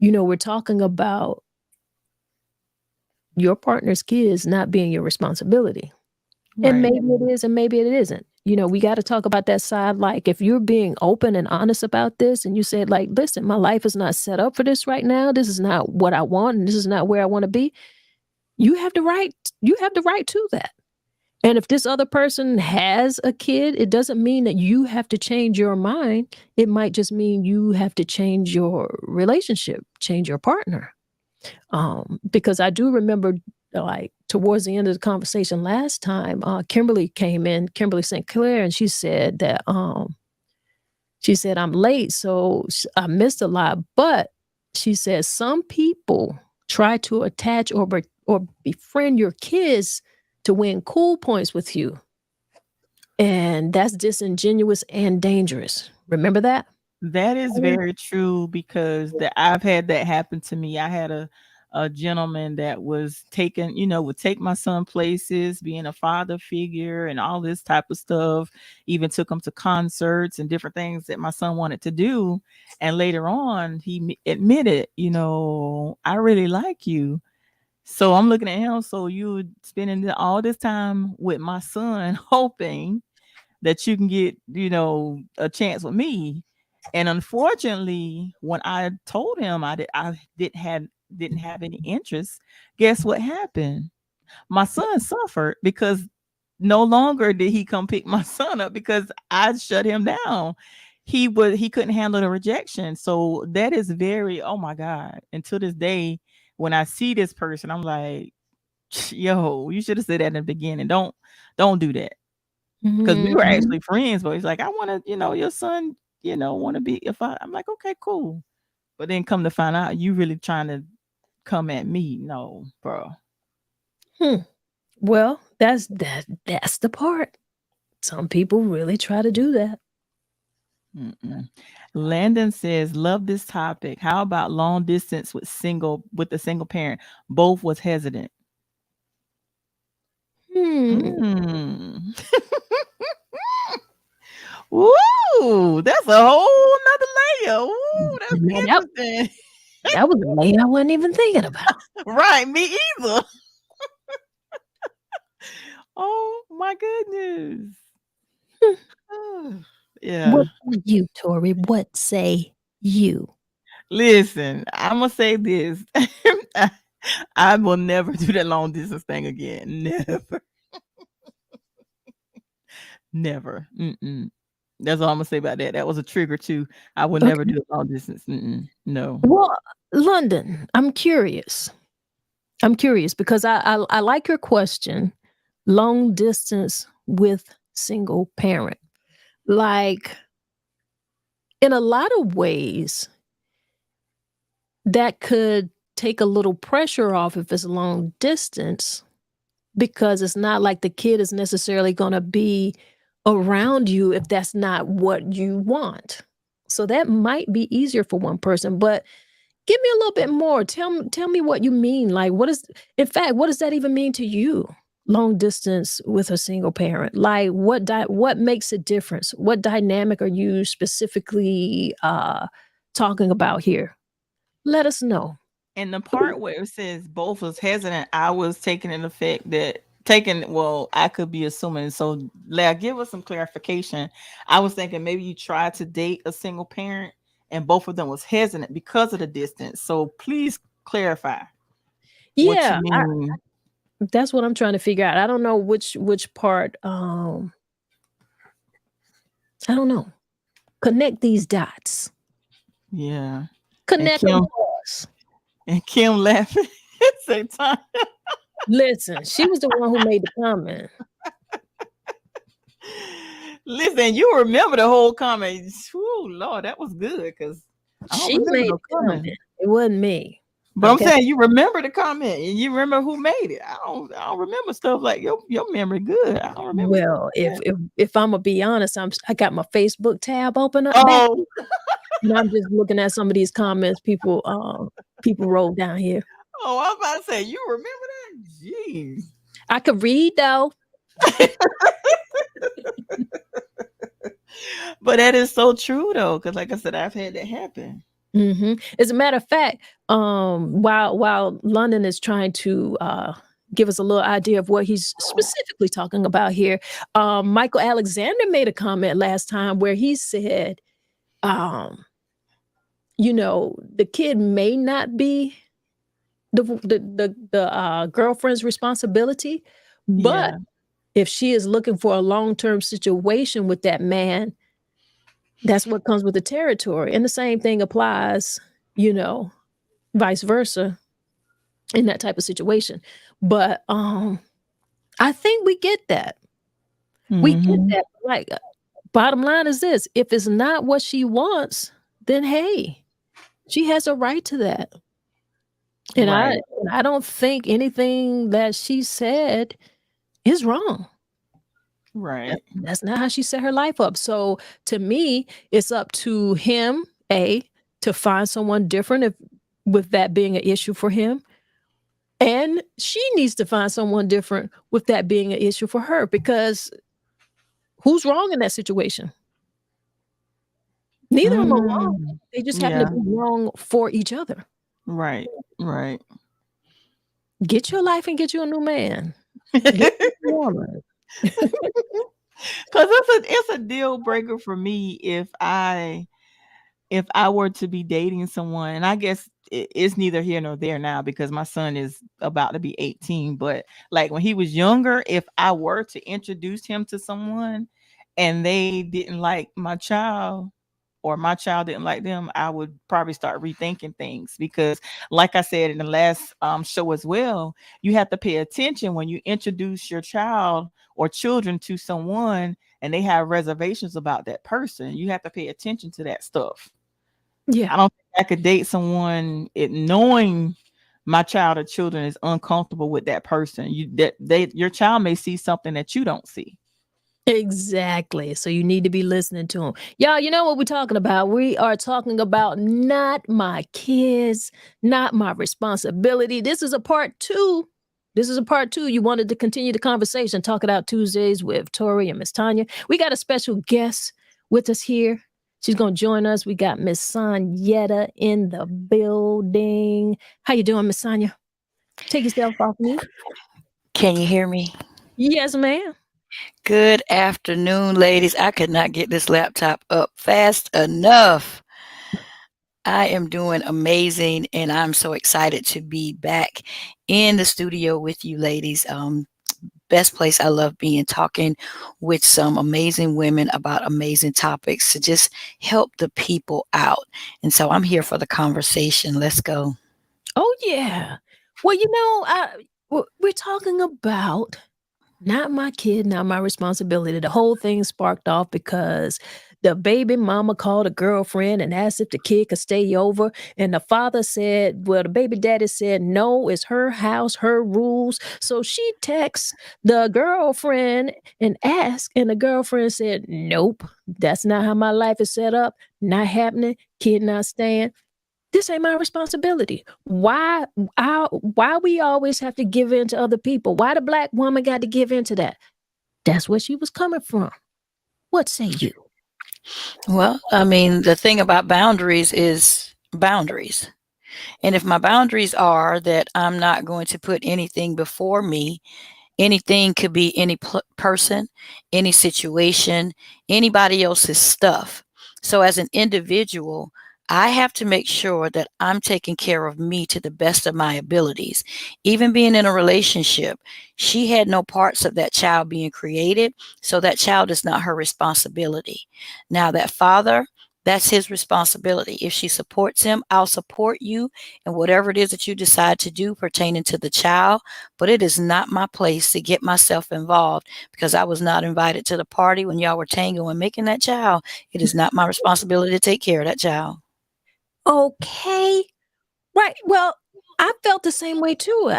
we're talking about your partner's kids not being your responsibility. And Right. maybe it is and maybe it isn't. We gotta talk about that side, like, if you're being open and honest about this and you said, like, "Listen, my life is not set up for this right now. This is not what I want, and this is not where I wanna be." You have the right to that. And if this other person has a kid, it doesn't mean that you have to change your mind. It might just mean you have to change your relationship, change your partner. Because I do remember, like, towards the end of the conversation last time, Kimberly came in, Kimberly St. Clair, and she said, "I'm late, so I missed a lot." But she says some people try to attach or befriend your kids to win cool points with you, and that's disingenuous and dangerous. Remember that? That is very true because I've had that happen to me. I had a gentleman that was taking, would take my son places, being a father figure and all this type of stuff. Even took him to concerts and different things that my son wanted to do. And later on, he admitted, I really like you. So I'm looking at him. So you spending all this time with my son, hoping that you can get, a chance with me. And unfortunately, when I told him I didn't have any interest, guess what happened? My son suffered because no longer did he come pick my son up because I shut him down. He couldn't handle the rejection. So that is very, oh my God. And to this day, when I see this person, I'm like, yo, you should have said that in the beginning. Don't do that. Because we were Mhm. actually friends, but he's like, I want to, your son, want to be if I'm like, okay, cool. But then come to find out you really trying to come at me. No, bro. Hmm. Well, that's the part. Some people really try to do that. Mm-mm. Landon says, love this topic. How about long distance with a single parent? Both was hesitant. Hmm. Hmm. Woo! That's a whole nother layer. Woo, Now that's interesting. that was a lane I wasn't even thinking about. Right, me either. Oh my goodness. Yeah. What say you, Tori? What say you? Listen, I'm gonna say this. I will never do that long distance thing again. Never. Never. Mm-mm. That's all I'm gonna say about that. That was a trigger too. I would never Okay. do a long distance. Mm-mm. No. Well, London, I'm curious. I'm curious because I like your question. Long distance with single parent. Like in a lot of ways, that could take a little pressure off if it's long distance because it's not like the kid is necessarily going to be around you if that's not what you want. So that might be easier for one person, but give me a little bit more. Tell me what you mean. Like in fact, what does that even mean to you? Long distance with a single parent. Like what makes a difference? What dynamic are you specifically talking about here? Let us know. And the part where it says both was hesitant, I was taking in effect that well, I could be assuming. So give us some clarification. I was thinking maybe you tried to date a single parent and both of them was hesitant because of the distance. So please clarify what you Yeah, mean. that's what I'm trying to figure out. I don't know which part. I don't know. Connect these dots. Yeah. And Connect them Kim for us. and Kim laughing at the same time. Listen, she was the one who made the comment. Listen, you remember the whole comment. Ooh, Lord, that was good because I don't She remember made no the comment. comment. It wasn't me. But I'm Okay. saying you remember the comment and you remember who made it. I don't remember stuff like your memory good. I don't remember stuff Well, like that. if I'm gonna be honest, I got my Facebook tab open up back, Oh, and I'm just looking at some of these comments people wrote down here. oh, I was about to say you remember that? Jeez. I could read though. But that is so true though, because like I said, I've had that happen. As a matter of fact, while London is trying to give us a little idea of what he's specifically talking about here, Michael Alexander made a comment last time where he said, um, the kid may not be the girlfriend's responsibility, but Yeah. if she is looking for a long-term situation with that man, that's what comes with the territory. And the same thing applies, you know, vice versa in that type of situation. But I think we get that. We get Mm-hmm. that. Like bottom line is this, if it's not what she wants, then hey, she has a right to that. And I Right. and I don't think anything that she said is wrong. Right. That's not how she set her life up. So to me, it's up to him, to find someone different if with that being an issue for him. And she needs to find someone different with that being an issue for her because who's wrong in that situation? Neither of them are wrong. Mm. They just happen to Yeah. be wrong for each other. Right. Right. Get your life and get you a new man. Get you a woman. Cause it's a deal breaker for me if I if I were to be dating someone, and I guess it's neither here nor there now because my son is about to be 18, but like when he was younger, if I were to introduce him to someone and they didn't like my child or my child didn't like them, I would probably start rethinking things because, like I said in the last show as well, you have to pay attention when you introduce your child or children to someone and they have reservations about that person. You have to pay attention to that stuff. Yeah. I don't think I could date someone knowing my child or children is uncomfortable with that person. Your child may see something that you don't see. Exactly. So you need to be listening to them. Y'all, you know what we're talking about? We are talking about not my kids, not my responsibility. This is a part two. This is a part two. You wanted to continue the conversation, Talk It Out Tuesdays with Tori and Miss Tonya. We got a special guest with us here. She's going to join us. We got Miss Sonyetta in the building. How you doing, Miss Sonya? Take yourself off mute. Can you hear me? Yes, ma'am. Good afternoon, ladies. I could not get this laptop up fast enough. I am doing amazing, and I'm so excited to be back in the studio with you, ladies. Best place I love being, talking with some amazing women about amazing topics to just help the people out. And so I'm here for the conversation. Let's go. Oh, yeah. Well, we're talking about not my kid, not my responsibility. The whole thing sparked off because the baby mama called a girlfriend and asked if the kid could stay over. And the father said, well, the baby daddy said, no, it's her house, her rules. So she texts the girlfriend and asked, and the girlfriend said, nope, that's not how my life is set up. Not happening. Kid not staying. This ain't my responsibility. Why we always have to give in to other people? Why the black woman got to give in to that? That's where she was coming from. What say you? Well, I mean, the thing about boundaries is boundaries. And if my boundaries are that I'm not going to put anything before me, anything could be any person, any situation, anybody else's stuff. So as an individual, I have to make sure that I'm taking care of me to the best of my abilities. Even being in a relationship, she had no parts of that child being created, so that child is not her responsibility. Now, that father, that's his responsibility. If she supports him, I'll support you in whatever it is that you decide to do pertaining to the child. But it is not my place to get myself involved because I was not invited to the party when y'all were tango and making that child. It is not my responsibility to take care of that child. Okay. Right. Well, I felt the same way too.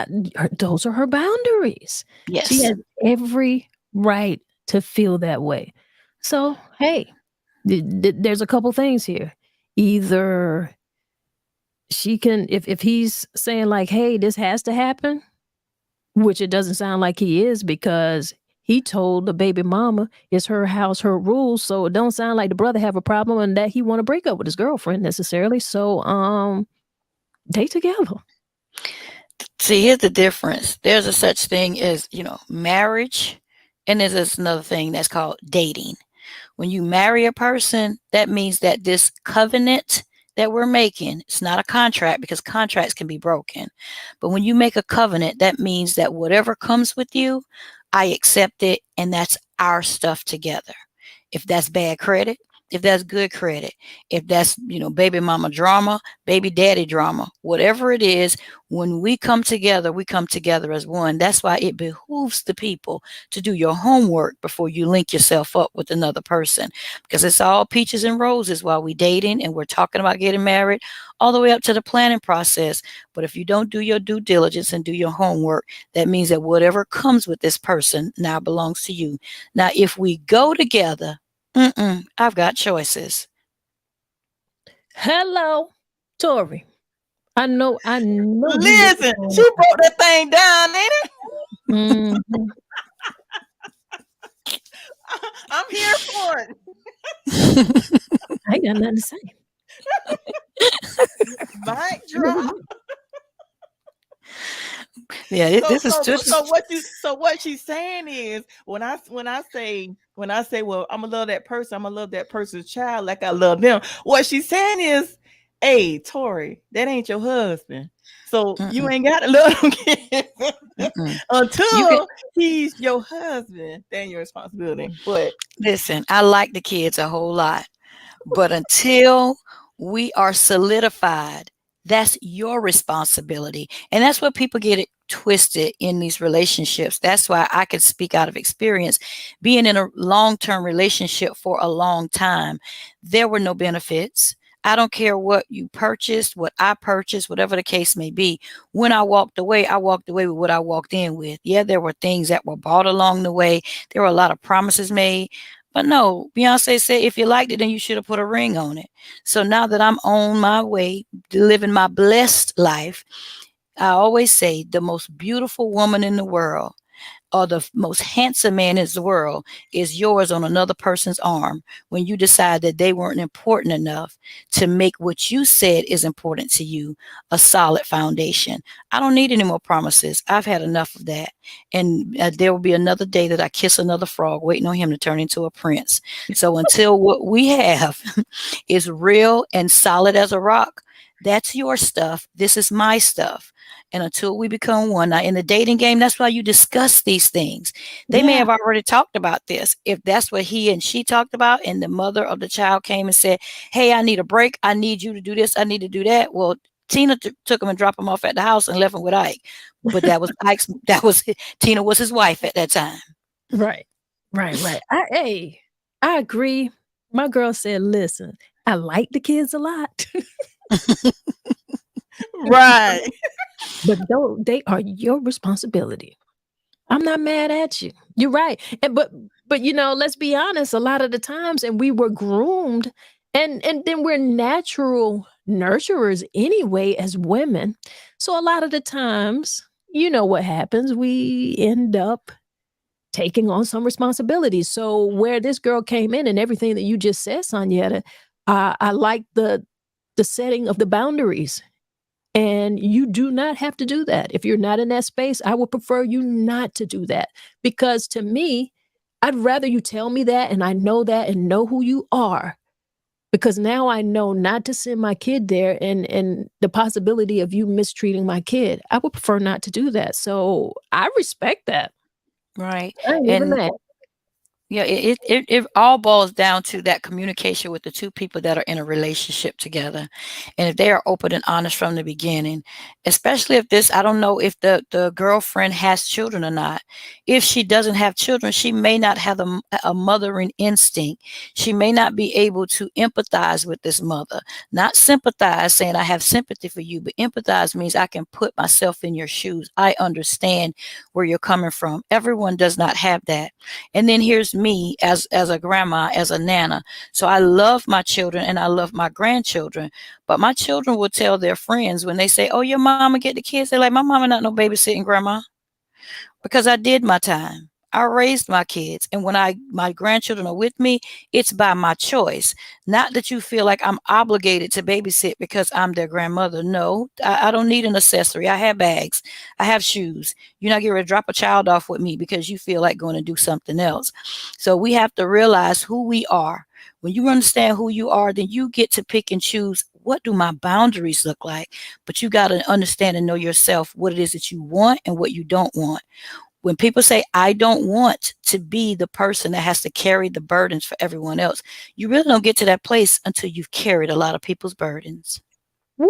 Those are her boundaries. She Yes. has every right to feel that way. So, hey, there's a couple things here. Either she can, if he's saying like, hey, this has to happen, which it doesn't sound like he is because he told the baby mama it's her house, her rules. So it don't sound like the brother have a problem and that he want to break up with his girlfriend necessarily. So they together. See, here's the difference. There's a such thing as, marriage, and there's another thing that's called dating. When you marry a person, that means that this covenant that we're making, it's not a contract because contracts can be broken. But when you make a covenant, that means that whatever comes with you, I accept it, and that's our stuff together. If that's bad credit, if that's good credit, if that's, baby mama drama, baby daddy drama, whatever it is, when we come together as one. That's why it behooves the people to do your homework before you link yourself up with another person, because it's all peaches and roses while we dating and we're talking about getting married all the way up to the planning process. But if you don't do your due diligence and do your homework, that means that whatever comes with this person now belongs to you. Now, if we go together, I've got choices. Hello, Tori. I know. Listen, she broke that thing down, ain't it? Mhm. I'm here for it. I ain't got nothing to say. Mic drop. Yeah, this is just So what she's saying is when I say when I say, well, I'm gonna love that person, I'm gonna love that person's child like I love them. What she's saying is, hey, Tori, that ain't your husband. So you Mm-mm, ain't gotta love them kids mm-mm. You can until he's your husband. Then your responsibility. But listen. I like the kids a whole lot, but until we are solidified, that's your responsibility. And that's what people get it twisted in these relationships. That's why I can speak out of experience. Being in a long term relationship for a long time, there were no benefits. I don't care what you purchased, what I purchased, whatever the case may be. When I walked away with what I walked in with. Yeah, there were things that were bought along the way. There were a lot of promises made. But no, Beyonce said if you liked it, then you should have put a ring on it. So now that I'm on my way, living my blessed life, I always say the most beautiful woman in the world or the most handsome man in the world is yours on another person's arm when you decide that they weren't important enough to make what you said is important to you a solid foundation. I don't need any more promises. I've had enough of that. And there will be another day that I kiss another frog waiting on him to turn into a prince. So until what we have is real and solid as a rock, that's your stuff. This is my stuff. And until we become one. Now, in the dating game, that's why you discuss these things. They may Yeah. have already talked about this. If that's what he and she talked about, and the mother of the child came and said, hey, I need a break. I need you to do this. I need to do that. Well, Tina took him and dropped him off at the house and left him with Ike. But that was Ike's, Tina was his wife at that time. Right. Right. I agree. My girl said, listen, I like the kids a lot, right. but though they are your responsibility. I'm not mad at you. You're right. And but let's be honest, a lot of the times and we were groomed and then we're natural nurturers anyway as women. So a lot of the times, you know what happens? We end up taking on some responsibilities. So where this girl came in and everything that you just said, Sonyetta, I like the setting of the boundaries. And you do not have to do that. If you're not in that space, I would prefer you not to do that. Because to me, I'd rather you tell me that and I know that and know who you are. Because now I know not to send my kid there and the possibility of you mistreating my kid. I would prefer not to do that. So I respect that. Right. I ain't even And mad. yeah, it all boils down to that communication with the two people that are in a relationship together. And if they are open and honest from the beginning, especially if this, I don't know if the girlfriend has children or not. If she doesn't have children, she may not have a mothering instinct. She may not be able to empathize with this mother. Not sympathize, saying I have sympathy for you, but empathize means I can put myself in your shoes. I understand where you're coming from. Everyone does not have that. And then here's me as a grandma, as a nana. So I love my children and I love my grandchildren. But my children will tell their friends when they say, oh, your mama get the kids. They're like, my mama not no babysitting grandma. Because I did my time. I raised my kids. And when my grandchildren are with me, it's by my choice. Not that you feel like I'm obligated to babysit because I'm their grandmother. No, I don't need an accessory. I have bags. I have shoes. You're not going to drop a child off with me because you feel like going to do something else. So we have to realize who we are. When you understand who you are, then you get to pick and choose, what do my boundaries look like? But you got to understand and know yourself what it is that you want and what you don't want. When people say, I don't want to be the person that has to carry the burdens for everyone else, you really don't get to that place until you've carried a lot of people's burdens. Woo!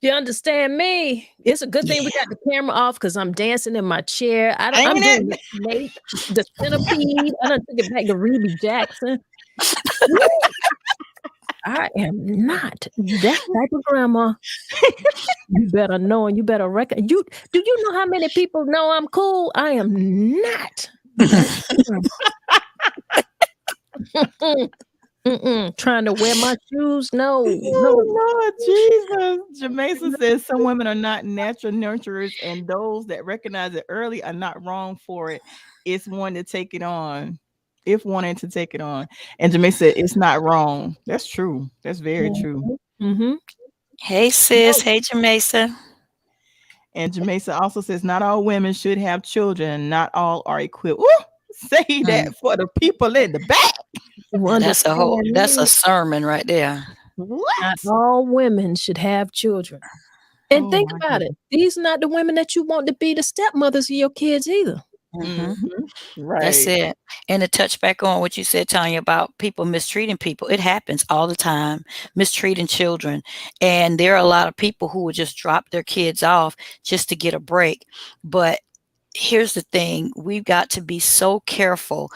You understand me? It's a good thing we Yeah. got the camera off because I'm dancing in my chair. I'm Ain't doing it? the snake, the centipede. I done took it back to Ruby Jackson. Woo! I am not that type of grandma. You better know and you better reckon. Do you know how many people know I'm cool? I am not that grandma. Trying to wear my shoes? No. Oh, Lord Jesus. Jamaica says some women are not natural nurturers, and those that recognize it early are not wrong for it. It's one to take it on. If wanting to take it on. And Jamaica said it's not wrong. That's true. That's very true. Mm-hmm. Hey, sis. Hey, Jamesa. And Jamaica also says not all women should have children. Not all are equipped. Ooh, Say that for the people in the back. You That's a understand? sermon right there. Not What? all women should have children. And Oh think my about it. goodness. These are not the women that you want to be the stepmothers of your kids either. Hmm. Mhm. That's Right. it. And to touch back on what you said, Tanya, about people mistreating people, it happens all the time, mistreating children. And there are a lot of people who would just drop their kids off just to get a break. But here's the thing, we've got to be so careful.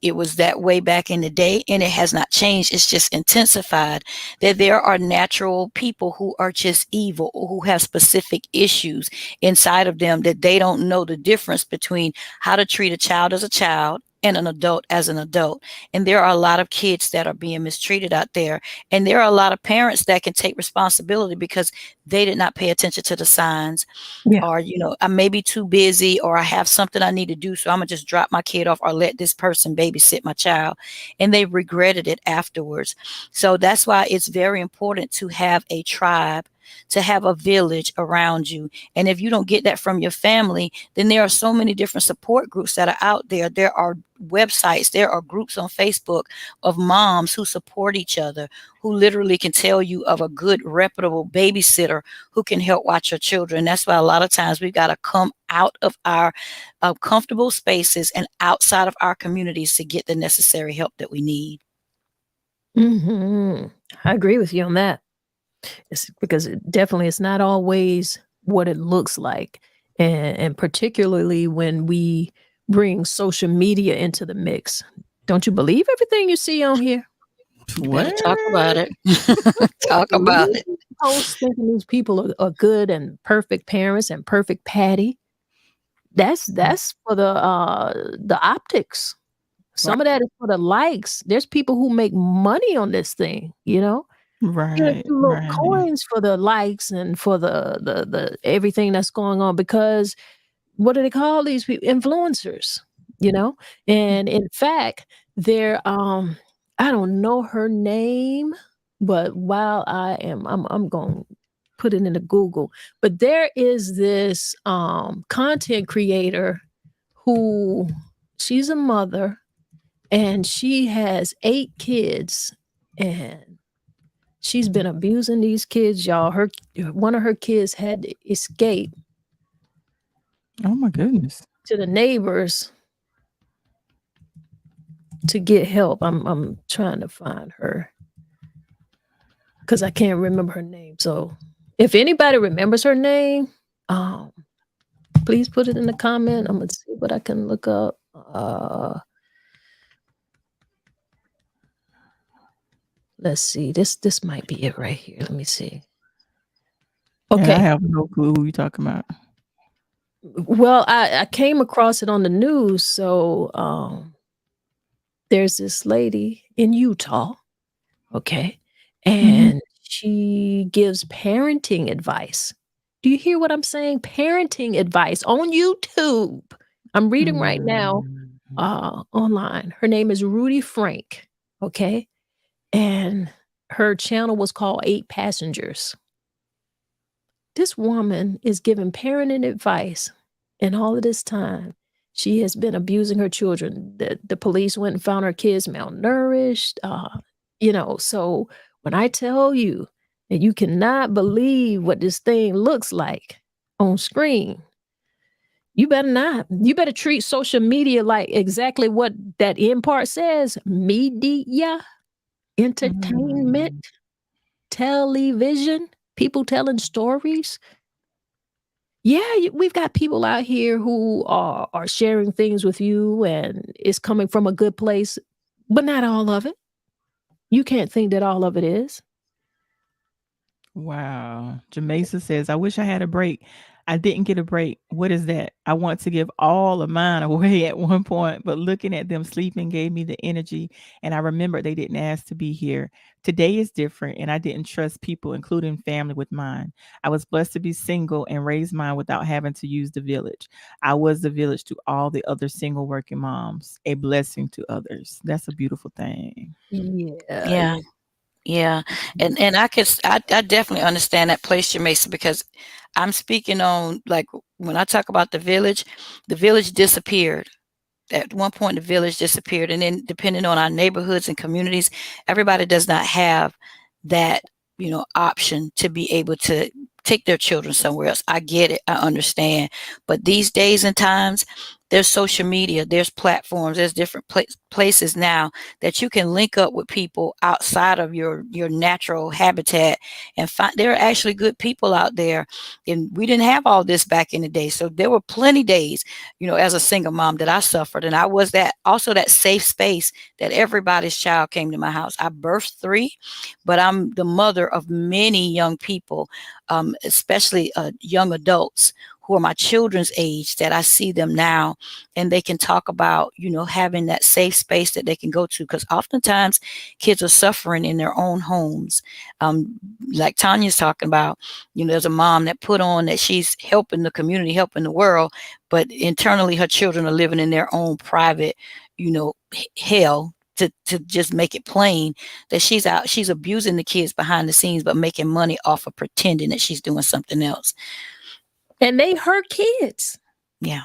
It was that way back in the day, and it has not changed. It's just intensified, that there are natural people who are just evil, or who have specific issues inside of them, that they don't know the difference between how to treat a child as a child and an adult as an adult. And there are a lot of kids that are being mistreated out there. And there are a lot of parents that can take responsibility because they did not pay attention to the signs, Yeah. or I may be too busy, or I have something I need to do, so I'm gonna just drop my kid off or let this person babysit my child, and they regretted it afterwards. So that's why it's very important to have a tribe, to have a village around you. And if you don't get that from your family, then there are so many different support groups that are out there. There are websites, there are groups on Facebook of moms who support each other, who literally can tell you of a good reputable babysitter who can help watch your children. That's why a lot of times we've got to come out of our comfortable spaces and outside of our communities to get the necessary help that we need. Hmm. I agree with you on that. It's because it definitely it's not always what it looks like. And particularly when we bring social media into the mix. Don't you believe everything you see on here? You better What? talk about it. Talk about Believe it. posts thinking these people are good and perfect parents and perfect patty. That's for the optics. Right. Some of that is for the likes. There's people who make money on this thing, you know? Get a Right. few little Right. coins for the likes and for the everything that's going on because what do they call these people? Influencers, you know? And in fact, they're I don't know her name, but while I'm going to put it into Google, but there is this content creator who she's a mother and she has 8 kids and she's been abusing these kids, y'all. One of her kids had to escape Oh my goodness. to the neighbors to get help. I'm trying to find her because I can't remember her name. So if anybody remembers her name, please put it in the comment. I'm gonna see what I can look up. Let's see. This might be it right here. Let me see. And I Okay. have no clue who you talking about. Well, I came across it on the news. So there's this lady in Utah, okay, Mhm. and she gives parenting advice. Do you hear what I'm saying? Parenting advice on YouTube. I'm reading right now Mm. online. Her name is Rudy Frank, okay, and her channel was called 8 Passengers. This woman is giving parenting advice, and all of this time, she has been abusing her children. The police went and found her kids malnourished. So when I tell you that you cannot believe what this thing looks like on screen, you better not. You better treat social media like exactly what that end part says: media, entertainment, Mm. television, people telling stories. Yeah, we've got people out here who are sharing things with you and it's coming from a good place, but not all of it. You can't think that all of it is. Wow. Jamesa says, I wish I had a break. I didn't get a break. What is that? I want to give all of mine away at one point, but looking at them sleeping gave me the energy. And I remember they didn't ask to be here. Today is different, and I didn't trust people, including family, with mine. I was blessed to be single and raise mine without having to use the village. I was the village to all the other single working moms, a blessing to others. That's a beautiful thing. Yeah. Yeah. Yeah. And I definitely understand that place, Jamaica, because I'm speaking on, like, when I talk about the village disappeared. at one point the village disappeared, and then depending on our neighborhoods and communities, everybody does not have that, option to be able to take their children somewhere else. I get it, I understand, but these days and times, there's social media, there's platforms, there's different places now that you can link up with people outside of your natural habitat and find there are actually good people out there. And we didn't have all this back in the day, so there were plenty days, as a single mom, that I suffered, and I was that safe space that everybody's child came to my house. I birthed 3, but I'm the mother of many young people, especially young adults who are my children's age, that I see them now and they can talk about, having that safe space that they can go to. Because oftentimes kids are suffering in their own homes. Like Tonya's talking about, there's a mom that put on that she's helping the community, helping the world, but internally her children are living in their own private, hell. To just make it plain that she's abusing the kids behind the scenes, but making money off of pretending that she's doing something else. And they her kids. Yeah.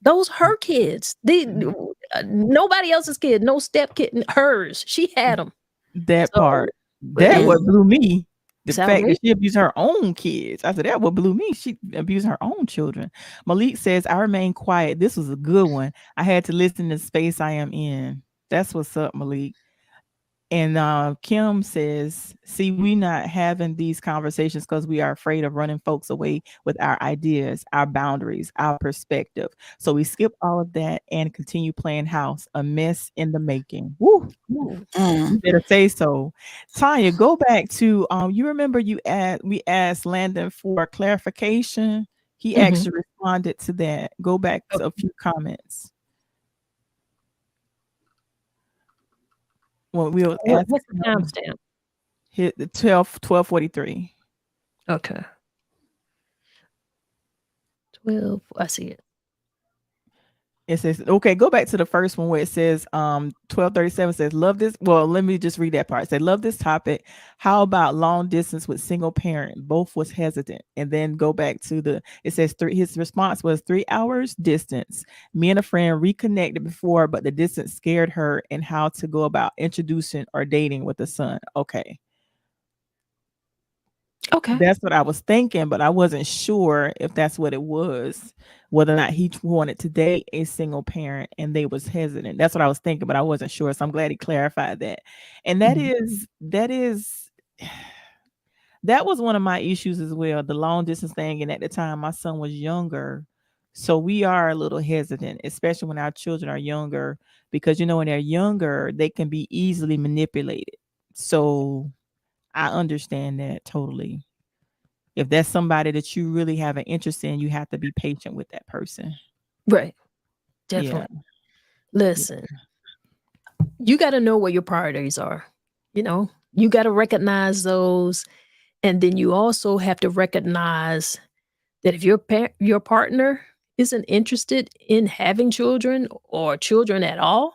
Those her kids. Nobody else's kid, no step kid, hers. She had them. That part. That what blew me. The fact that she abused her own kids. I said, that what blew me. She abused her own children. Malik says, I remain quiet. This was a good one. I had to listen to the space I am in. That's what's up, Malik. And Kim says, see, we not having these conversations because we are afraid of running folks away with our ideas, our boundaries, our perspective. So we skip all of that and continue playing house, a mess in the making. Woo! You better say so. Tonya, go back to, you remember we asked Landon for clarification. He actually responded to that. Go back to a few comments. Well, we'll ask. What's the timestamp? Hit the 12:43. Okay. 12. I see it. It says, okay, go back to the first one where it says 12:37 says, love this. Well, let me just read that part. It said, love this topic. How about long distance with single parent? Both was hesitant. And then go back to it says his response was 3 hours distance. Me and a friend reconnected before, but the distance scared her and how to go about introducing or dating with the son. Okay. That's what I was thinking, but I wasn't sure if that's what it was, whether or not he wanted to date a single parent and they was hesitant. That's what I was thinking, but I wasn't sure. So I'm glad he clarified that. And that was one of my issues as well, the long distance thing. And at the time, my son was younger. So we are a little hesitant, especially when our children are younger, because, when they're younger, they can be easily manipulated. So I understand that totally. If that's somebody that you really have an interest in, you have to be patient with that person. Right. Definitely. Yeah. Listen, you got to know what your priorities are. You got to recognize those. And then you also have to recognize that if your partner isn't interested in having children or children at all,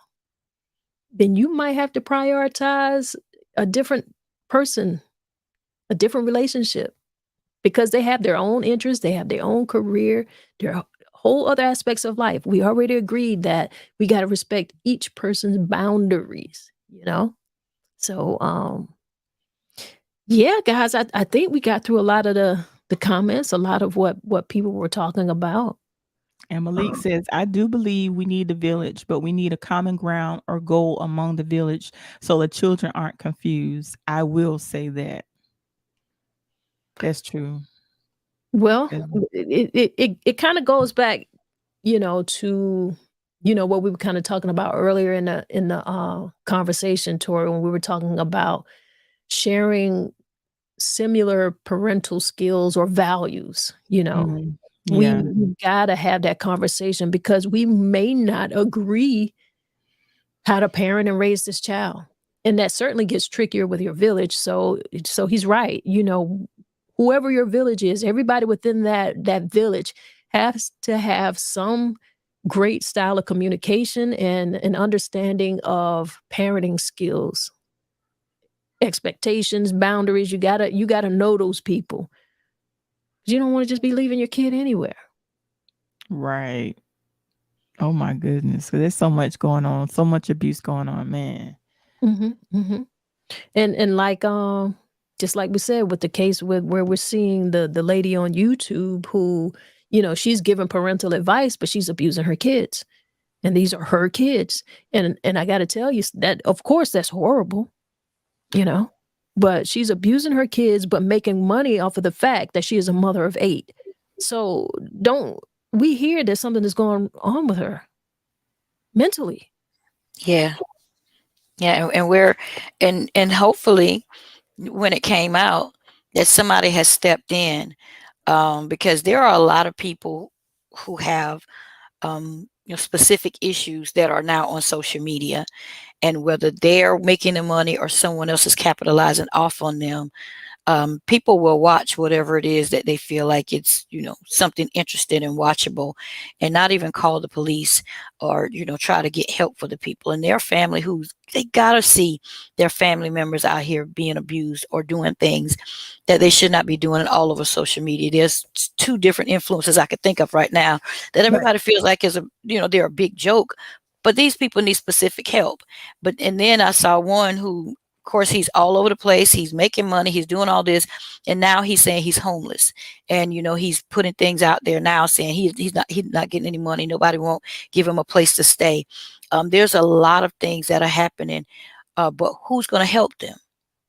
then you might have to prioritize a different person, a different relationship, because they have their own interests, they have their own career, their whole other aspects of life. We already agreed that we got to respect each person's boundaries, So, yeah, guys, I think we got through a lot of the comments, a lot of what people were talking about. And Malik says, I do believe we need the village, but we need a common ground or goal among the village so the children aren't confused. I will say that. That's true. Well, it kind of goes back, to, what we were kind of talking about earlier in the conversation, Tori, when we were talking about sharing similar parental skills or values, we gotta have that conversation because we may not agree how to parent and raise this child. And that certainly gets trickier with your village. So he's right. Whoever your village is, everybody within that village has to have some great style of communication and an understanding of parenting skills, expectations, boundaries. You gotta know those people. You don't want to just be leaving your kid anywhere. Right. Oh my goodness. There's so much going on, so much abuse going on, man. And like just like we said with the case with where we're seeing the lady on YouTube who, she's giving parental advice, but she's abusing her kids. And these are her kids. And I got to tell you that, of course, that's horrible, but she's abusing her kids, but making money off of the fact that she is a mother of 8. So we hear that something is going on with her mentally. Yeah. Yeah. And hopefully when it came out that somebody has stepped in, because there are a lot of people who have specific issues that are now on social media, and whether they're making the money or someone else is capitalizing off on them, people will watch whatever it is that they feel like it's something interesting and watchable, and not even call the police or try to get help for the people and their family who they gotta see their family members out here being abused or doing things that they should not be doing all over social media. There's 2 different influences I could think of right now that everybody feels like is they're a big joke, but these people need specific help. And then I saw one who, of course, he's all over the place. He's making money. He's doing all this. And now he's saying he's homeless. And, he's putting things out there now saying he's not getting any money. Nobody won't give him a place to stay. There's a lot of things that are happening. But who's going to help them?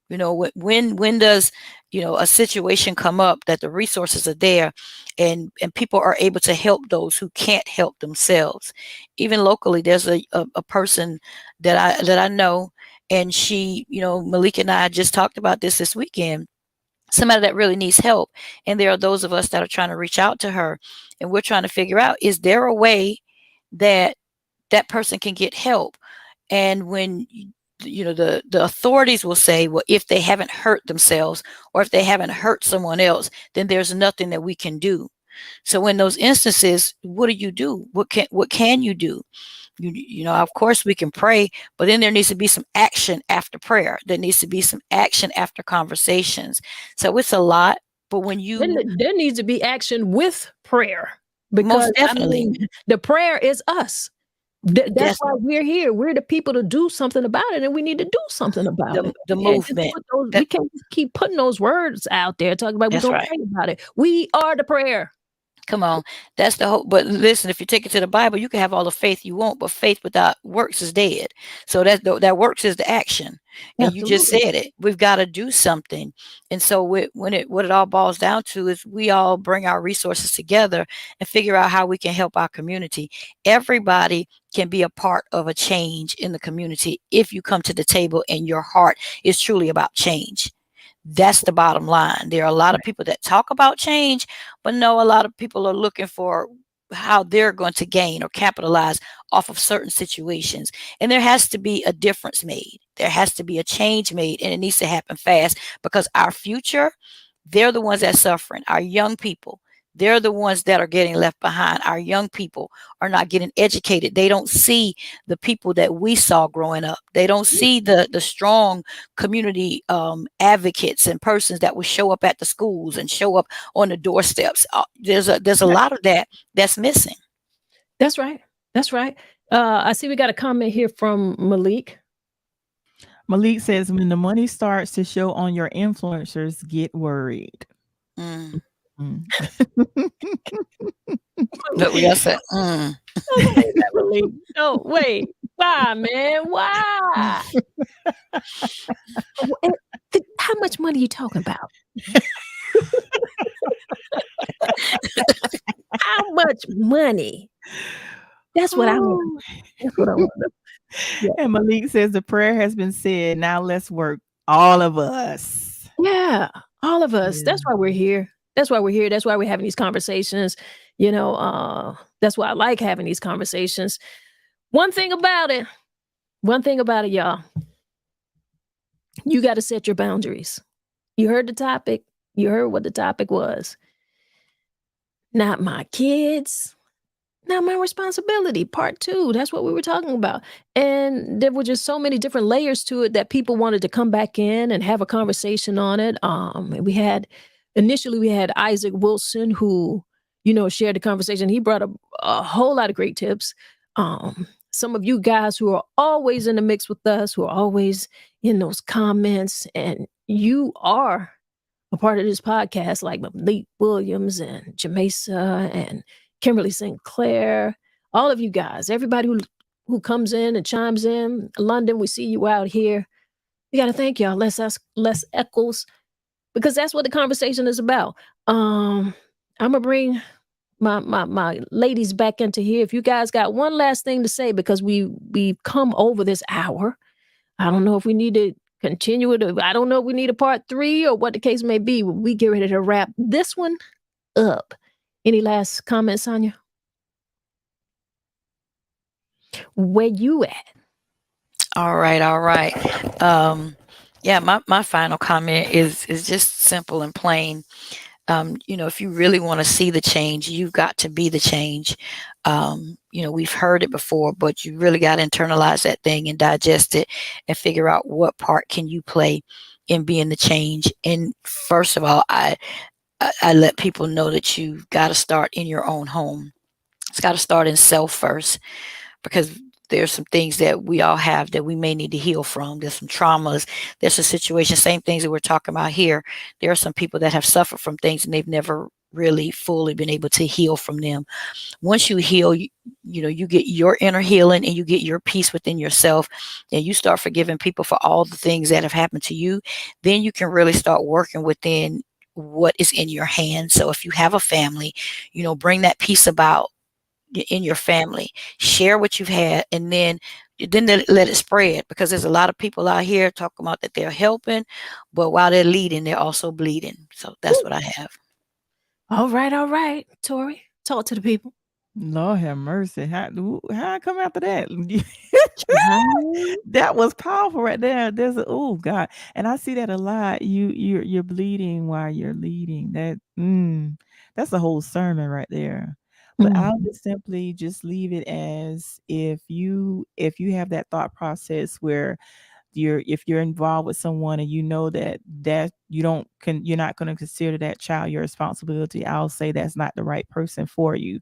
When does, a situation come up that the resources are there and people are able to help those who can't help themselves? Even locally, there's a person that I know, and she, Malika and I just talked about this weekend, somebody that really needs help. And there are those of us that are trying to reach out to her, and we're trying to figure out, is there a way that that person can get help? And when the authorities will say, well, if they haven't hurt themselves or if they haven't hurt someone else, then there's nothing that we can do. So in those instances, what do you do? What can you do? Of course we can pray, but then there needs to be some action after prayer. There needs to be some action after conversations. So it's a lot, but when there needs to be action with prayer, because most definitely the prayer is us. That's why we're here. We're the people to do something about it, and we need to do something about it. The movement. We can't keep putting those words out there talking about we're going to pray about it. We are the prayer. Come on. That's the hope. But listen, if you take it to the Bible, you can have all the faith you want, but faith without works is dead. So that works is the action. And Absolutely. You just said it. We've got to do something. And so what it all boils down to is we all bring our resources together and figure out how we can help our community. Everybody can be a part of a change in the community if you come to the table and your heart is truly about change. That's the bottom line. There are a lot of people that talk about change, but no, a lot of people are looking for how they're going to gain or capitalize off of certain situations. And there has to be a difference made. There has to be a change made, and it needs to happen fast, because our future, they're the ones that's suffering. Our young people, they're the ones that are getting left behind. Our young people are not getting educated. They don't see the people that we saw growing up. They don't see the strong community advocates and persons that will show up at the schools and show up on the doorsteps. There's a lot of that's missing. That's right. That's right. I see we got a comment here from Malik. Malik says, when the money starts to show on your influencers, get worried. Look, we got that. Oh, wait. Why, man? Why? How much money are you talking about? How much money? That's what I want. That's what I want. Yeah. And Malik says the prayer has been said. Now let's work. All of us. Yeah, all of us. Yeah. That's why we're here. That's why we're here. That's why we're having these conversations. That's why I like having these conversations. One thing about it, y'all, you got to set your boundaries. You heard the topic. You heard what the topic was. Not my kids. Not my responsibility. Part 2. That's what we were talking about. And there were just so many different layers to it that people wanted to come back in and have a conversation on it. Initially we had Isaac Wilson, who, shared the conversation. He brought up a whole lot of great tips. Some of you guys who are always in the mix with us, who are always in those comments, and you are a part of this podcast, like Malik Williams and Jamesa and Kimberly St. Clair, all of you guys, everybody who comes in and chimes in. London, we see you out here. We got to thank y'all. Less echoes, because that's what the conversation is about. I'm gonna bring my ladies back into here. If you guys got one last thing to say, because we've come over this hour. I don't know if we need to continue it. I don't know if we need a part 3 or what the case may be. We get ready to wrap this one up. Any last comments, Sonya? Where you at? All right. Yeah, my final comment is just simple and plain. If you really want to see the change, you've got to be the change. We've heard it before, but you really got to internalize that thing and digest it and figure out what part can you play in being the change. And first of all, I let people know that you've got to start in your own home. It's got to start in self first, because there's some things that we all have that we may need to heal from. There's some traumas. There's some situations, same things that we're talking about here. There are some people that have suffered from things and they've never really fully been able to heal from them. Once you heal, you get your inner healing and you get your peace within yourself, and you start forgiving people for all the things that have happened to you. Then you can really start working within what is in your hands. So if you have a family, bring that peace about in your family, share what you've had, and then let it spread, because there's a lot of people out here talking about that they're helping, but while they're leading, they're also bleeding. So that's what I have. All right. Tori, talk to the people. Lord have mercy. How I come after that? That was powerful right there. Oh God. And I see that a lot. You're bleeding while you're leading. That's a whole sermon right there. But I'll just simply just leave it as, if you have that thought process where if you're involved with someone and you know that you're not going to consider that child your responsibility, I'll say that's not the right person for you.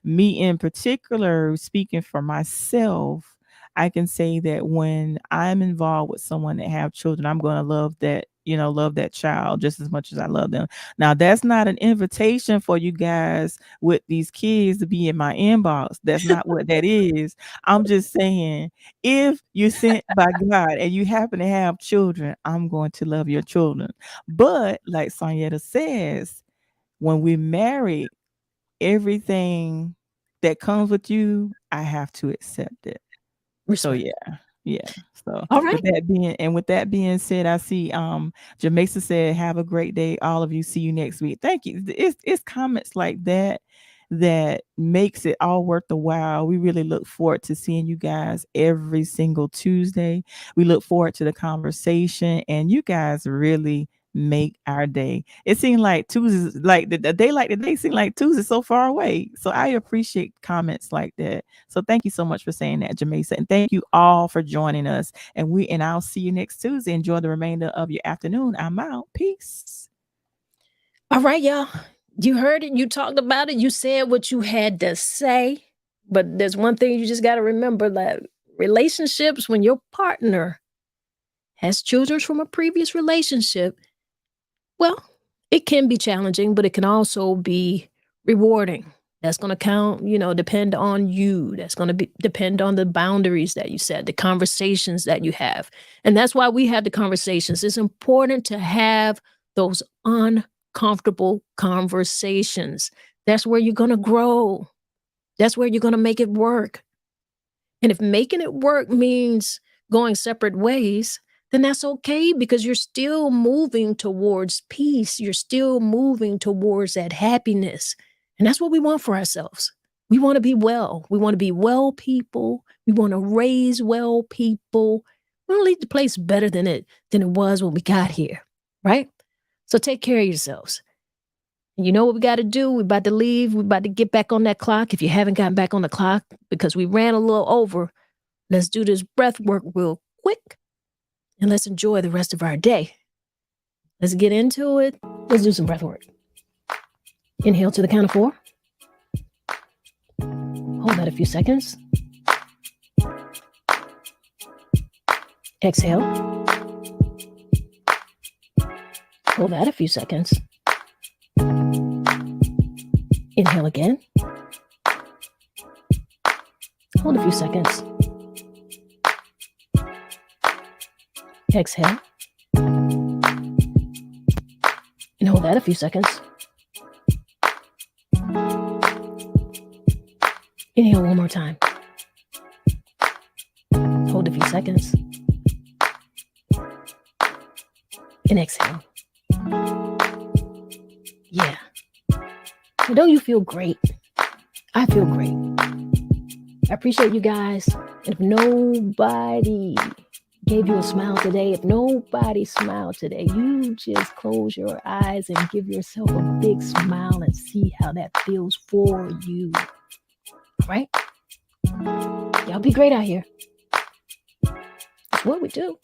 Me in particular, speaking for myself, I can say that when I'm involved with someone that have children, I'm going to love that child just as much as I love them. Now, that's not an invitation for you guys with these kids to be in my inbox. That's not what that is. I'm just saying, if you're sent by God and you happen to have children, I'm going to love your children. But like Sonyetta says, when we're married, everything that comes with you, I have to accept it. So yeah. So all right. with that being said, I see Jamesa said, have a great day, all of you. See you next week. Thank you. It's comments like that makes it all worth the while. We really look forward to seeing you guys every single Tuesday. We look forward to the conversation, and you guys really make our day. It seemed like Tuesdays, like the day like today, seemed like Tuesday so far away. So I appreciate comments like that. So thank you so much for saying that, Jamesa, and thank you all for joining us. And I'll see you next Tuesday. Enjoy the remainder of your afternoon. I'm out. Peace. All right, y'all. You heard it. You talked about it. You said what you had to say. But there's one thing you just got to remember, that relationships, when your partner has children from a previous relationship, well, it can be challenging, but it can also be rewarding. That's going to depend on you. That's going to depend on the boundaries that you set, the conversations that you have. And that's why we have the conversations. It's important to have those uncomfortable conversations. That's where you're going to grow. That's where you're going to make it work. And if making it work means going separate ways, then that's okay, because you're still moving towards peace. You're still moving towards that happiness. And that's what we want for ourselves. We want to be well. We want to be well people. We want to raise well people. We want to leave the place better than it was when we got here, right? So take care of yourselves. And you know what we got to do? We're about to leave. We're about to get back on that clock. If you haven't gotten back on the clock because we ran a little over, let's do this breath work real quick. And let's enjoy the rest of our day. Let's get into it. Let's do some breath work. Inhale to the count of 4. Hold that a few seconds. Exhale. Hold that a few seconds. Inhale again. Hold a few seconds. Exhale. And hold that a few seconds. Inhale one more time. Hold a few seconds. And exhale. Yeah. Well, don't you feel great? I feel great. I appreciate you guys. And if nobody gave you a smile today, if nobody smiled today, you just close your eyes and give yourself a big smile and see how that feels for you. All right? Y'all be great out here. That's what we do.